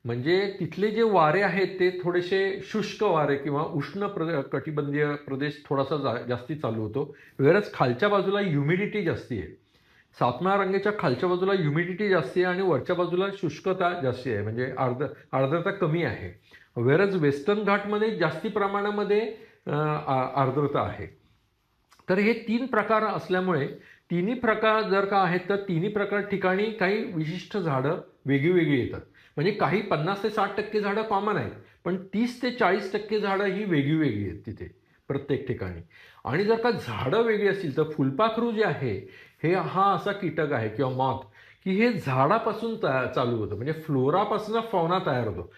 म्हणजे तिथले जे वारे आहेत ते थोडेसे शुष्क वारे किंवा उष्ण कटिबंधीय प्रदेश थोडासा जास्ती चालू होतो. वेरच खालच्या बाजूला ह्युमिडिटी जास्ती आहे. सातमाळा रांगेच्या खालच्या बाजूला ह्युमिडिटी जास्ती आहे आणि वरच्या बाजूला शुष्कता जास्ती आहे, म्हणजे आर्द्रता कमी आहे. वेरच वेस्टर्न घाटमध्ये जास्ती प्रमाणामध्ये आर्द्रता आहे. तर हे 3 प्रकार असल्यामुळे तिन्ही प्रकार जर का आहेत तर तिन्ही प्रकार ठिकाणी काही विशिष्ट झाडं वेगळी येतात. म्हणजे काही 50 ते 60% झाडं कॉमन आहेत, पण 30 ते 40% झाडं ही वेगळी आहेत तिथे प्रत्येक ठिकाणी. आणि जर का झाडं वेगळी असतील तर फुलपाखरू जे आहे हे हा असा कीटक आहे किंवा मॉथ की हे झाडापासून चालू होतं, म्हणजे फ्लोरापासून फौना तयार होतो.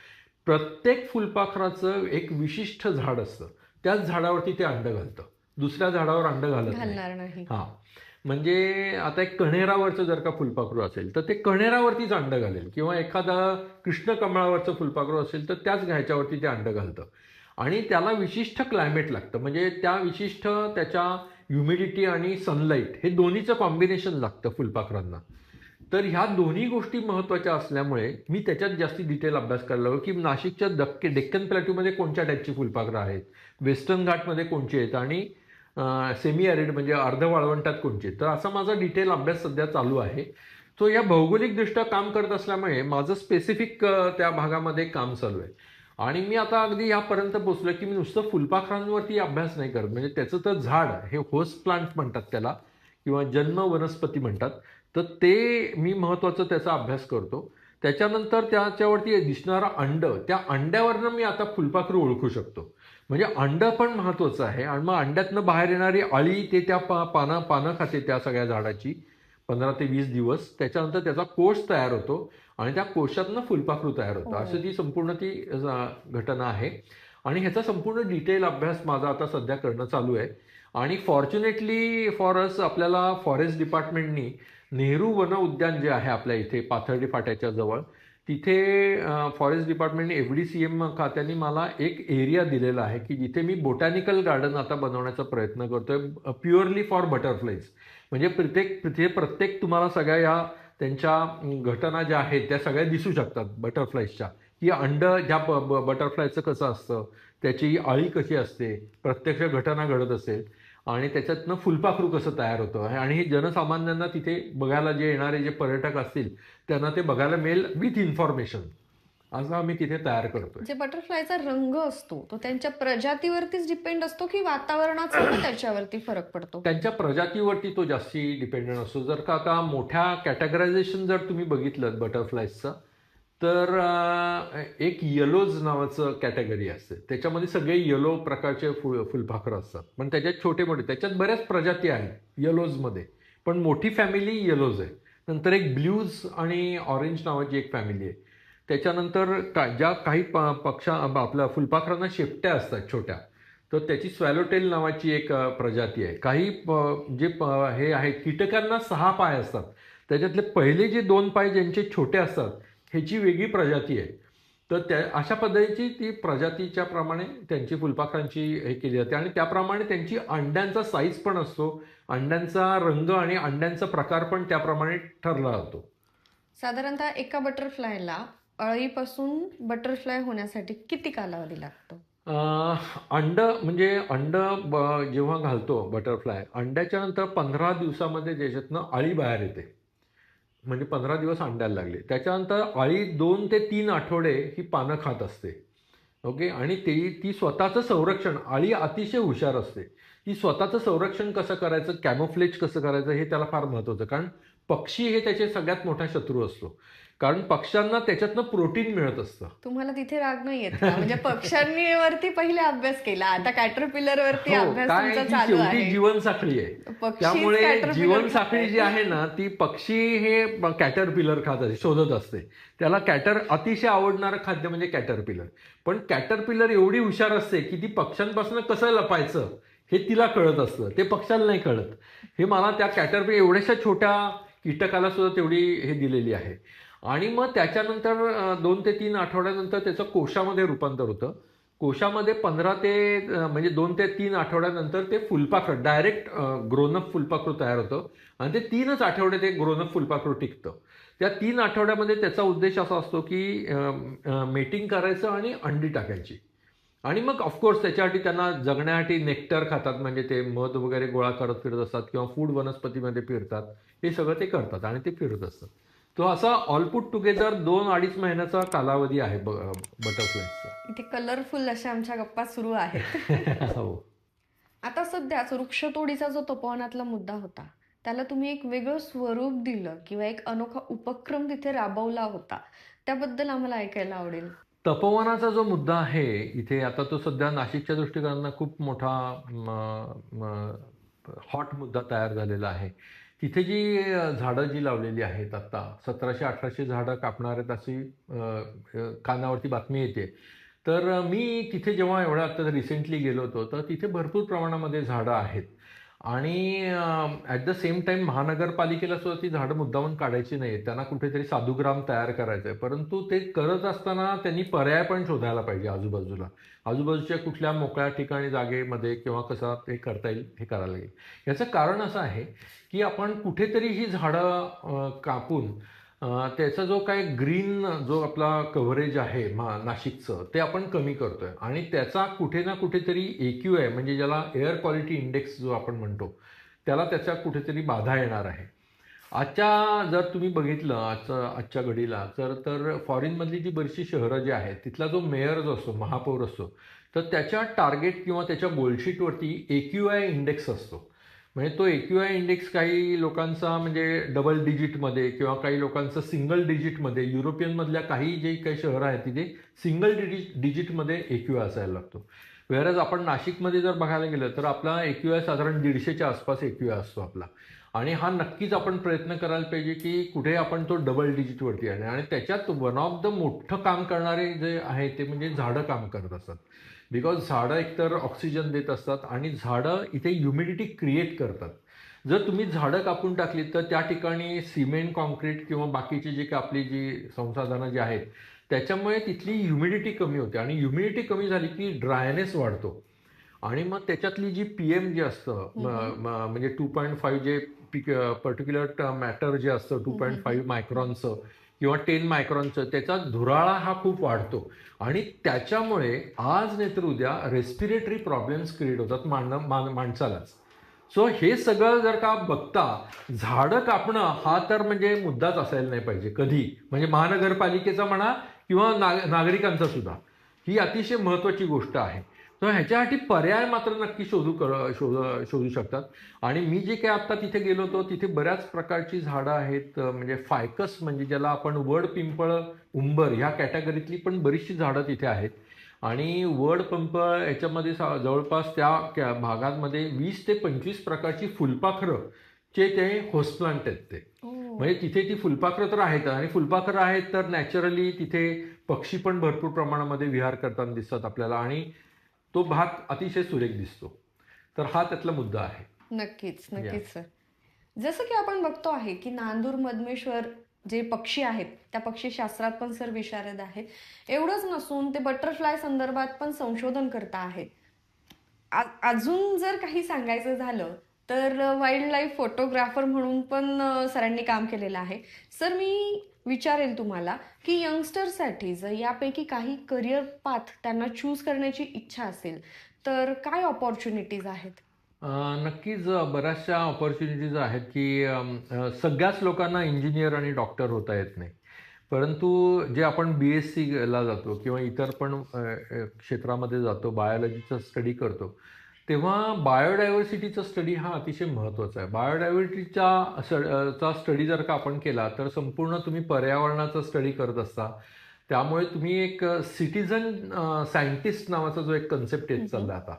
प्रत्येक फुलपाखराचं एक विशिष्ट झाड असतं, त्याच झाडावरती ते अंडं घालतं, दुसऱ्या झाडावर अंडं घालत नाही. घालणार नाही. हां, म्हणजे आता एक कण्हेरावरचं जर का फुलपाखरू असेल तर ते कण्हेरावरतीच अंडं घालेल, किंवा एखादा कृष्णकमळावरचं फुलपाखरू असेल तर त्याच घ्यायच्यावरती ते अंडं घालतं. आणि त्याला विशिष्ट क्लायमेट लागतं, म्हणजे त्या विशिष्ट त्याच्या ह्युमिडिटी आणि सनलाईट हे दोन्हीचं कॉम्बिनेशन लागतं फुलपाखरांना. तर ह्या दोन्ही गोष्टी महत्त्वाच्या असल्यामुळे मी त्याच्यात जास्ती डिटेल अभ्यास करायला लागलो की नाशिकच्या डेक्कन प्लॅट्यूमध्ये कोणत्या टाईपची फुलपाखरं आहेत, वेस्टर्न घाटमध्ये कोणची आहेत आणि सेमी ॲरिड म्हणजे अर्ध वाळवंटात कोणचे. तर असा माझा डिटेल अभ्यास सध्या चालू आहे. तो या भौगोलिकदृष्ट्या काम करत असल्यामुळे माझं स्पेसिफिक त्या भागामध्ये काम चालू आहे. आणि मी आता अगदी यापर्यंत पोचलो की मी नुसतं फुलपाखरांवरती अभ्यास नाही करत, म्हणजे त्याचं तर झाड हे होस्ट प्लांट म्हणतात त्याला, किंवा जन्म वनस्पती म्हणतात. तर ते मी महत्त्वाचं त्याचा अभ्यास करतो. त्याच्यानंतर त्याच्यावरती दिसणारं अंडं, त्या अंड्यावरनं मी आता फुलपाखरू ओळखू शकतो. म्हणजे अंडं पण महत्त्वाचं आहे. आणि मग अंड्यातनं बाहेर येणारी अळी ते त्या पानं खाते त्या सगळ्या झाडाची 15 ते 20 दिवस. त्याच्यानंतर त्याचा कोश तयार होतो आणि त्या कोशातनं फुलपाखरू तयार होतं. असं ती संपूर्ण ती घटना आहे. आणि ह्याचा संपूर्ण डिटेल अभ्यास माझा आता सध्या करणं चालू आहे. आणि फॉर्च्युनेटली फॉर अस आपल्याला फॉरेस्ट डिपार्टमेंटनी नेहरू वन उद्यान जे आहे आपल्या इथे पाथर्डी फाट्याच्या जवळ, तिथे फॉरेस्ट डिपार्टमेंटने FDCM खात्याने मला एक एरिया दिलेला आहे की जिथे मी बोटॅनिकल गार्डन आता बनवण्याचा प्रयत्न करतोय, प्युअरली फॉर बटरफ्लाईज. म्हणजे प्रत्येक तुम्हाला सगळ्या या त्यांच्या घटना ज्या आहेत त्या सगळ्या दिसू शकतात बटरफ्लाईजच्या, की अंडं ज्या बटरफ्लायचं कसं असतं, त्याची अळी कशी असते, प्रत्यक्ष घटना घडत असेल, आणि त्याच्यातनं फुलपाखरू कसं तयार होतं. आणि हे जनसामान्यांना तिथे बघायला जे येणारे जे पर्यटक असतील त्यांना ते बघायला मिळेल विथ इन्फॉर्मेशन, असं आम्ही तिथे तयार करतोय. जे बटरफ्लायचा रंग असतो तो त्यांच्या प्रजातीवरतीच डिपेंड असतो की वातावरणाचा पण त्याच्यावरती फरक पडतो? त्यांच्या प्रजातीवरती तो जास्ती डिपेंडंट असतो. जर का आता मोठ्या कॅटेगरायझेशन जर तुम्ही बघितलं बटरफ्लायजचं, तर एक येलोज नावाचं कॅटेगरी असते, त्याच्यामध्ये सगळे येलो प्रकारचे फुलपाखरं असतात. पण त्याच्यात छोटे मोठे, त्याच्यात बऱ्याच प्रजाती आहेत येलोजमध्ये, पण मोठी फॅमिली येलोज आहे. नंतर एक ब्ल्यूज आणि ऑरेंज नावाची एक फॅमिली आहे. त्याच्यानंतर ज्या काही आपल्या फुलपाखरांना शेपट्या असतात छोट्या, तर त्याची स्वॅलोटेल नावाची एक प्रजाती आहे. काही हे आहेत कीटकांना 6 पाय असतात, त्याच्यातले पहिले जे 2 पाय ज्यांचे छोटे असतात ह्याची वेगळी प्रजाती आहे. तर अशा पद्धतीची ती प्रजातीच्या प्रमाणे त्यांची फुलपाखरांची हे केली जाते. आणि त्याप्रमाणे त्यांची अंड्यांचा साईज पण असतो, अंड्यांचा रंग आणि अंड्यांचा प्रकार पण त्याप्रमाणे ठरला जातो. साधारणतः एका बटरफ्लायला अळीपासून बटरफ्लाय होण्यासाठी किती कालावधी लागतो? अंड जेव्हा घालतो बटरफ्लाय, अंड्याच्या नंतर 15 दिवसामध्ये त्याच्यातनं अळी बाहेर येते. म्हणजे 15 दिवस अंड्याला लागले. त्याच्यानंतर अळी 2 ते 3 आठवडे ही पानं खात असते. ओके. आणि ती स्वतःचं संरक्षण, अळी अतिशय हुशार असते. ती स्वतःचं संरक्षण कसं करायचं, कॅमोफ्लेज कसं करायचं हे त्याला फार महत्त्वाचं. कारण पक्षी हे त्याचे सगळ्यात मोठा शत्रू असतो. कारण पक्ष्यांना त्याच्यातनं प्रोटीन मिळत असतं. तुम्हाला तिथे राग नाही येत का? म्हणजे पक्ष्यांनी वरती पहिले अभ्यास केला, आता कॅटरपिलर वरती हो, अभ्यास काय तुमचा ही चालू शेवटी आहे. जीवनसाखळी आहे. पक्षीच त्यामुळे caterpillar जीवनसाखळी खातायत. जी आहे ना ती पक्षी हे कॅटरपिलर खात असते, शोधत असते. त्याला अतिशय आवडणारं खाद्य म्हणजे कॅटरपिलर. पण कॅटरपिलर एवढी हुशार असते की ती पक्ष्यांपासून कसं लपायचं हे तिला कळत असतं, ते पक्ष्याला नाही कळत. हे मला त्या कॅटरपिलर एवढ्याशा छोट्या कीटकाला सुद्धा तेवढी हे दिलेली आहे. आणि मग त्याच्यानंतर 2 ते 3 आठवड्यानंतर त्याचं कोशामध्ये रूपांतर होतं. कोशामध्ये 2 ते 3 आठवड्यानंतर ते फुलपाखरं डायरेक्ट ग्रोनअप फुलपाखरू तयार होतं आणि ते 3च आठवडे ते ग्रोनअप फुलपाखरू टिकतं. त्या 3 आठवड्यामध्ये त्याचा उद्देश असा असतो की मेटिंग करायचं आणि अंडी टाकायची. आणि मग ऑफकोर्स त्याच्यासाठी त्यांना जगण्यासाठी नेक्टर खातात, म्हणजे ते मध वगैरे गोळा करत फिरत असतात किंवा फूड वनस्पतीमध्ये फिरतात. हे सगळं ते करतात आणि ते फिरत असतात. तो असा ऑल पुट टुगेदर 2-2.5 महिन्याचा कालावधी आहे बटरफ्लायचा. इथे कलरफुल अशा आमच्या गप्पा सुरू आहेत. हो. आता सध्याच वृक्षतोडीचा जो तपोवनातला मुद्दा होता, त्याला तुम्ही एक वेगळं स्वरूप दिलं किंवा एक अनोखा उपक्रम तिथे राबवला होता. त्याबद्दल आम्हाला ऐकायला आवडेल. तपोवनाचा जो मुद्दा आहे इथे, आता तो सध्या नाशिकच्या दृष्टिकोनानं खूप मोठा हॉट मुद्दा तयार झालेला आहे. तिथे जी झाडं जी लावलेली आहेत, आता 1700-1800 झाडं कापणार आहेत अशी कानावरती बातमी येते. तर मी तिथे जेव्हा एवढ्या आता रिसेंटली गेलो होतो, तर तिथे भरपूर प्रमाणामध्ये झाडं आहेत. आणि ॲट द सेम टाईम महानगरपालिकेला सुद्धा ती झाडं मुद्दामून काढायची नाही आहेत. त्यांना कुठेतरी साधुग्राम तयार करायचं आहे. परंतु ते करत असताना त्यांनी पर्याय पण शोधायला पाहिजे आजूबाजूला. आजूबाजूच्या कुठल्या मोकळ्या ठिकाणी जागेमध्ये किंवा कसं ते करता येईल हे करायला लागेल. याचं कारण असं आहे की आपण कुठेतरी ही झाडं कापून त्याचा जो काय ग्रीन जो आपला कव्हरेज आहे नाशिकचं, ते आपण कमी करतोय आणि त्याचा कुठे ना कुठेतरी AQI म्हणजे ज्याला एअर क्वालिटी इंडेक्स जो आपण म्हणतो, त्याला त्याच्या कुठेतरी बाधा येणार आहे. जर तुम्ही बघितलं आजच्या घडीला तर फॉरेनमधली जी बरीचशी शहरं जी आहेत, तिथला जो मेयर जो असतो, महापौर असतो, तर त्याच्या टार्गेट किंवा त्याच्या गोलशीटवरती AQI इंडेक्स असतो. म्हणजे तो AQI इंडेक्स काही लोकांचा म्हणजे डबल डिजिटमध्ये किंवा काही लोकांचा सिंगल डिजिटमध्ये, युरोपियनमधल्या काही शहरं आहेत तिथे सिंगल डिजिटमध्ये AQI असायला लागतो. वेअरज आपण नाशिकमध्ये जर बघायला गेलं तर आपला AQI साधारण 150च्या आसपास AQI असतो आपला. आणि हा नक्कीच आपण प्रयत्न करायला पाहिजे की कुठे आपण तो डबल डिजिटवरती आहे. आणि त्याच्यात वन ऑफ द मोठं काम करणारे जे आहे ते म्हणजे झाडं काम करत असतात. बिकॉज झाडं एकतर ऑक्सिजन देत असतात आणि झाडं इथे ह्युमिडिटी क्रिएट करतात. जर तुम्ही झाडं कापून टाकलीत तर त्या ठिकाणी सिमेंट, कॉन्क्रीट किंवा बाकीची जी काही आपली जी संसाधनं जी आहेत त्याच्यामुळे तिथली ह्युमिडिटी कमी होते आणि ह्युमिडिटी कमी झाली की ड्रायनेस वाढतो. आणि मग त्याच्यातली जी PM जी असतं म्हणजे 2.5 जे पर्टिक्युलर मॅटर जे असतं 2.5 मायक्रॉनचं किंवा 10 मायक्रॉनचं, त्याचा धुराळा हा खूप वाढतो आणि त्याच्यामुळे आज नाही तर उद्या रेस्पिरेटरी प्रॉब्लेम्स क्रिएट होतात माणसालाच. सो हे सगळं जर का बघता झाडं कापणं हा तर म्हणजे मुद्दाच असायला नाही पाहिजे कधी, म्हणजे महानगरपालिकेचा म्हणा किंवा नागरिकांचा सुद्धा. ही अतिशय महत्त्वाची गोष्ट आहे. तर ह्याच्यासाठी पर्याय मात्र नक्की शोधू शकतात. आणि मी जे काही आत्ता तिथे गेलो होतो तिथे बऱ्याच प्रकारची झाडं आहेत, म्हणजे फायकस म्हणजे ज्याला आपण वड, पिंपळ, उंबर ह्या कॅटेगरीतली पण बरीचशी झाडं तिथे आहेत. आणि वड, पिंपळ याच्यामध्ये जवळपास त्या भागांमध्ये 20 ते 25 प्रकारची फुलपाखरं ते होस्ट प्लांट आहेत ते. म्हणजे तिथे ती फुलपाखरं तर आहेत आणि फुलपाखरं आहेत तर नॅचरली तिथे पक्षी पण भरपूर प्रमाणामध्ये विहार करताना दिसतात आपल्याला आणि तो भाग अतिशय सुरेख दिसतो. तर हा त्यातला मुद्दा आहे. नक्कीच सर. जसं की आपण बघतो आहे की नांदूर मधमेश्वर जे पक्षी आहेत त्या पक्षीशास्त्रात पण सर विशारद आहेत. एवढंच नसून ते बटरफ्लाय संदर्भात पण संशोधन करता आहेत. अजून जर काही सांगायचं झालं तर वाईल्ड लाईफ फोटोग्राफर म्हणून पण सरांनी काम केलेलं आहे. सर मी विचारेल तुम्हाला की यंगस्टरसाठी जर यापैकी काही करिअर पाथ त्यांना चूज करण्याची इच्छा असेल तर काय ऑपॉर्च्युनिटीज आहेत? नक्कीच बऱ्याचशा ऑपॉर्च्युनिटीज आहेत की सगळ्याच लोकांना इंजिनियर आणि डॉक्टर होता येत नाही. परंतु जे आपण BScला जातो किंवा इतर पण क्षेत्रामध्ये जातो, बायोलॉजीचा स्टडी करतो, तेव्हा बायोडायव्हर्सिटीचा स्टडी हा अतिशय महत्त्वाचा आहे. बायोडायव्हर्सिटीचा स्टडी जर का आपण केला तर संपूर्ण तुम्ही पर्यावरणाचा स्टडी करत असता. त्यामुळे तुम्ही एक सिटिझन सायंटिस्ट नावाचा जो एक कन्सेप्ट येत चालला आता,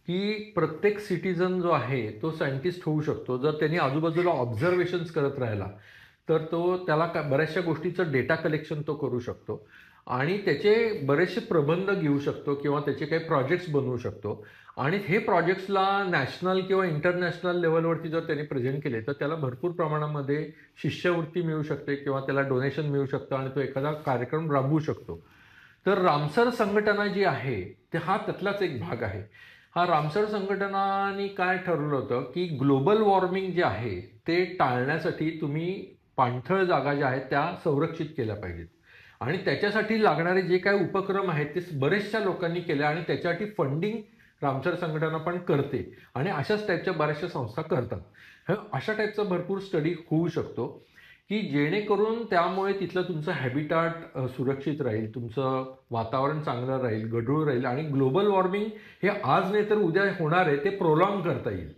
की प्रत्येक सिटिझन जो आहे तो सायंटिस्ट होऊ शकतो जर त्यांनी आजूबाजूला ऑब्झर्वेशन्स करत राहिला. तर त्याला बऱ्याचशा गोष्टीचं डेटा कलेक्शन तो करू शकतो आणि त्याचे बरेचसे प्रबंध घेऊ शकतो किंवा त्याचे काही प्रोजेक्ट्स बनवू शकतो. आणि हे प्रोजेक्ट्सला नॅशनल किंवा इंटरनॅशनल लेवलवरती जर त्यांनी प्रेझेंट केले तर त्याला भरपूर प्रमाणामध्ये शिष्यवृत्ती मिळू शकते किंवा त्याला डोनेशन मिळू शकतं आणि तो एखादा कार्यक्रम राबवू शकतो. तर रामसर संघटना जी आहे ते हा त्यातलाच एक भाग आहे. हा रामसर संघटनाने काय ठरवलं होतं की ग्लोबल वॉर्मिंग जे आहे ते टाळण्यासाठी तुम्ही पाणथळ जागा ज्या आहेत त्या संरक्षित केल्या पाहिजेत. आणि त्याच्यासाठी लागणारे जे काही उपक्रम आहेत ते बरेचशा लोकांनी केले आणि त्याच्यासाठी फंडिंग रामसर संघटना पण करते आणि अशाच टाईपच्या बऱ्याचशा संस्था करतात. अशा टाईपचा भरपूर स्टडी होऊ शकतो की जेणेकरून त्यामुळे तिथलं तुमचं हॅबिटाट सुरक्षित राहील, तुमचं वातावरण चांगलं राहील, गढूळ राहील आणि ग्लोबल वॉर्मिंग हे आज नाही तर उद्या होणार आहे ते प्रोलॉंग करता येईल.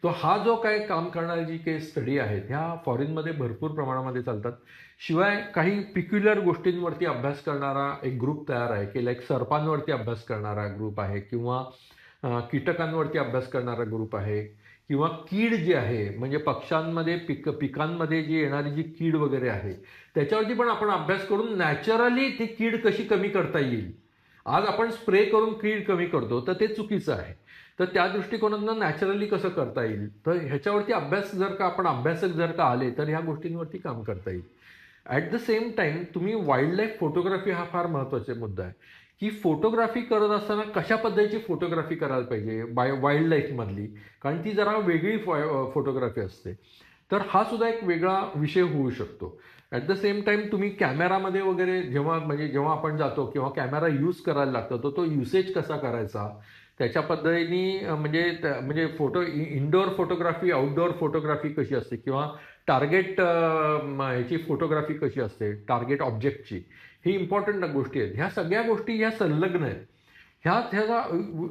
तो हा जो काही काम करणारी जी काही स्टडी आहेत ह्या फॉरेनमध्ये भरपूर प्रमाणामध्ये चालतात. शिवाय काही पिक्युलर गोष्टींवरती अभ्यास करणारा एक ग्रुप तयार आहे की लाईक सर्पांवरती अभ्यास करणारा ग्रुप आहे किंवा कीटकांवरती अभ्यास करणारा ग्रुप आहे किंवा कीड जी आहे म्हणजे पक्ष्यांमध्ये पिकांमध्ये जी येणारी जी कीड वगैरे आहे त्याच्यावरती पण आपण अभ्यास करून नॅचरली ती कीड कशी कमी करता येईल. आज आपण स्प्रे करून कीड कमी करतो तर ते चुकीचं आहे. तर त्या दृष्टिकोनातून नॅचरली कसं करता येईल तर ह्याच्यावरती अभ्यास जर का आपण अभ्यासक जर का आले तर ह्या गोष्टींवरती काम करता येईल. ॲट द सेम टाईम तुम्ही वाईल्ड लाईफ फोटोग्राफी हा फार महत्त्वाचा मुद्दा आहे की फोटोग्राफी करत असताना कशा पद्धतीची फोटोग्राफी करायला पाहिजे वाईल्ड लाईफमधली, कारण ती जरा वेगळी फोटोग्राफी असते. तर हा सुद्धा एक वेगळा विषय होऊ शकतो. ॲट द सेम टाईम तुम्ही कॅमेरामध्ये वगैरे जेव्हा आपण जातो किंवा कॅमेरा यूज करायला लागतो तर तो युसेज कसा करायचा त्याच्या पद्धतीने म्हणजे इनडोअर फोटोग्राफी आउटडोअर फोटोग्राफी कशी असते किंवा टार्गेट ह्याची फोटोग्राफी कशी असते टार्गेट ऑब्जेक्टची, ही इम्पॉर्टंट गोष्टी आहेत. ह्या सगळ्या गोष्टी ह्या संलग्न आहेत. ह्याचा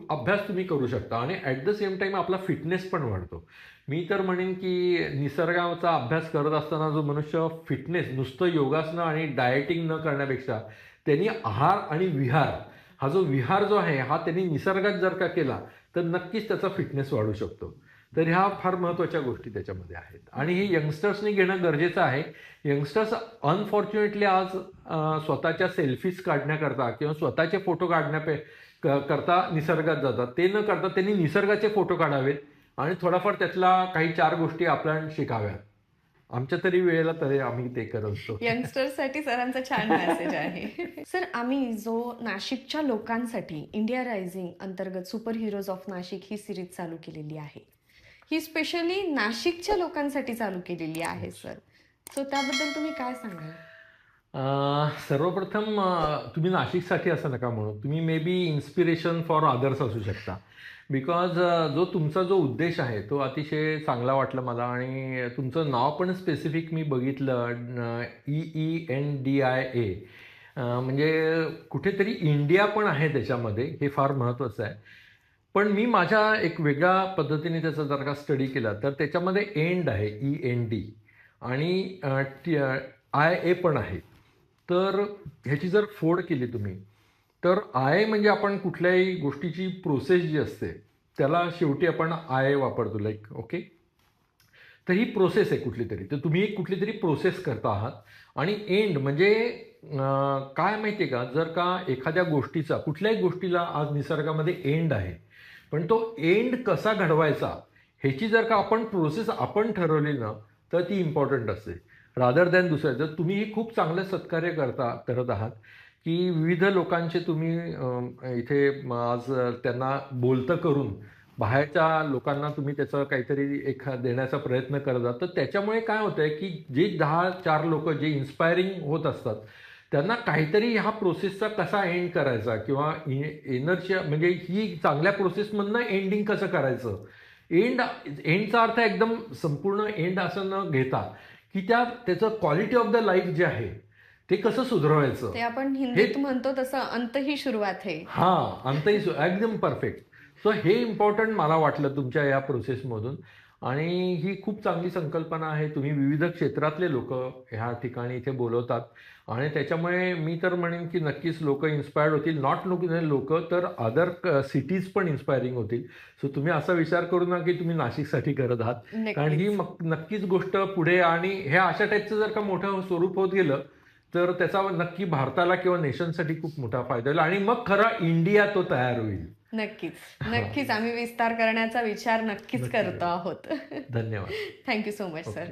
अभ्यास तुम्ही करू शकता आणि ॲट द सेम टाईम आपला फिटनेस पण वाढतो. मी तर म्हणेन की निसर्गाचा अभ्यास करत असताना जो मनुष्य फिटनेस नुसतं योगासनं आणि डाएटिंग न करण्यापेक्षा त्यांनी आहार आणि विहार हा जो विहार जो आहे हा त्यांनी निसर्गात जर का केला तर नक्कीच त्याचा फिटनेस वाढू शकतो. तर ह्या फार महत्त्वाच्या गोष्टी त्याच्यामध्ये आहेत आणि हे यंगस्टर्सनी घेणं गरजेचं आहे. यंगस्टर्स अनफॉर्च्युनेटली आज स्वतःच्या सेल्फीज काढण्याकरता किंवा स्वतःचे फोटो करता निसर्गात जातात. ते न करता त्यांनी निसर्गाचे फोटो काढावेत आणि थोडाफार त्यातला काही 4 गोष्टी आपल्याला शिकाव्यात. आमच्या तरी वेळेला तरी आम्ही ते करत असतो. यंगस्टर्ससाठी सरांचा छान मेसेज आहे. सर, आम्ही जो नाशिकच्या लोकांसाठी इंडिया रायझिंग अंतर्गत super heroes of Nashik he series चालू केलेली आहे. ही स्पेशली नाशिकच्या लोकांसाठी चालू केलेली आहे सर. सो त्याबद्दल तुम्ही काय सांगाल? सर्वप्रथम तुम्ही नाशिकसाठी असं नका म्हणू, तुम्ही may be inspiration for others असू शकता. बिकॉज जो तुमचा जो उद्देश आहे तो अतिशय चांगला वाटला मला आणि तुमचं नाव पण स्पेसिफिक मी बघितलं EENDIA, म्हणजे कुठेतरी इंडिया पण आहे त्याच्यामध्ये, हे फार महत्त्वाचं आहे. पण मी माझ्या एक वेगळ्या पद्धतीने त्याचा जर का स्टडी केला तर त्याच्यामध्ये एंड आहे END आणि IA पण आहे. तर ह्याची जर फोड केली तुम्ही तर आय म्हणजे आपण कुठल्याही गोष्टीची प्रोसेस जी असते त्याला शेवटी आपण आय वापरतो लाईक ओके. तर ही प्रोसेस आहे कुठली तरी, तर तुम्ही एक कुठली तरी प्रोसेस करता आहात. आणि एंड म्हणजे काय माहिती आहे का, जर का एखाद्या गोष्टीचा कुठल्याही गोष्टीला आज निसर्गामध्ये एंड आहे पण तो एंड कसा घडवायचा ह्याची जर का आपण प्रोसेस आपण ठरवली ना तर ती इम्पॉर्टंट असते रादर दॅन दुसऱ्या. जर तुम्ही ही खूप चांगलं सत्कार्य करत आहात की विविध लोकांचे तुम्ही इथे आज त्यांना बोलतं करून बाहेरच्या लोकांना तुम्ही त्याचं काहीतरी देण्याचा प्रयत्न करत आहात, तर त्याच्यामुळे काय होतं आहे की जे 10-4 लोक जे इन्स्पायरिंग होत असतात त्यांना काहीतरी ह्या प्रोसेसचा कसा एंड करायचा किंवा एनर्जी म्हणजे ही चांगल्या प्रोसेसमधनं एंडिंग कसं करायचं. एंडचा अर्थ एकदम संपूर्ण एंड असं न घेता की त्याचं क्वालिटी ऑफ द लाईफ जे आहे ते कसं सुधारायचं, ते आपण हिंदीत म्हणतो तसं अंत ही सुरुवात आहे. हां, अंतही एकदम परफेक्ट. सो हे इम्पॉर्टंट मला वाटलं तुमच्या या प्रोसेसमधून आणि ही खूप चांगली संकल्पना आहे. तुम्ही विविध क्षेत्रातले लोक ह्या ठिकाणी इथे बोलवतात आणि त्याच्यामुळे मी तर म्हणेन की नक्कीच लोक इन्स्पायर्ड होतील. नॉट लोक तर अदर सिटीज पण इन्स्पायरिंग होतील. सो तुम्ही असा विचार करू नका की तुम्ही नाशिकसाठी करत आहात, कारण ही नक्कीच गोष्ट पुढे आणि हे अशा टाईपचं जर का मोठं स्वरूप होत गेलं तर त्याचा नक्की भारताला किंवा नेशनसाठी खूप मोठा फायदा होईल आणि मग खरा इंडिया तो तयार होईल. नक्कीच आम्ही विस्तार करण्याचा विचार नक्कीच करतो आहोत. धन्यवाद. Thank you so much sir.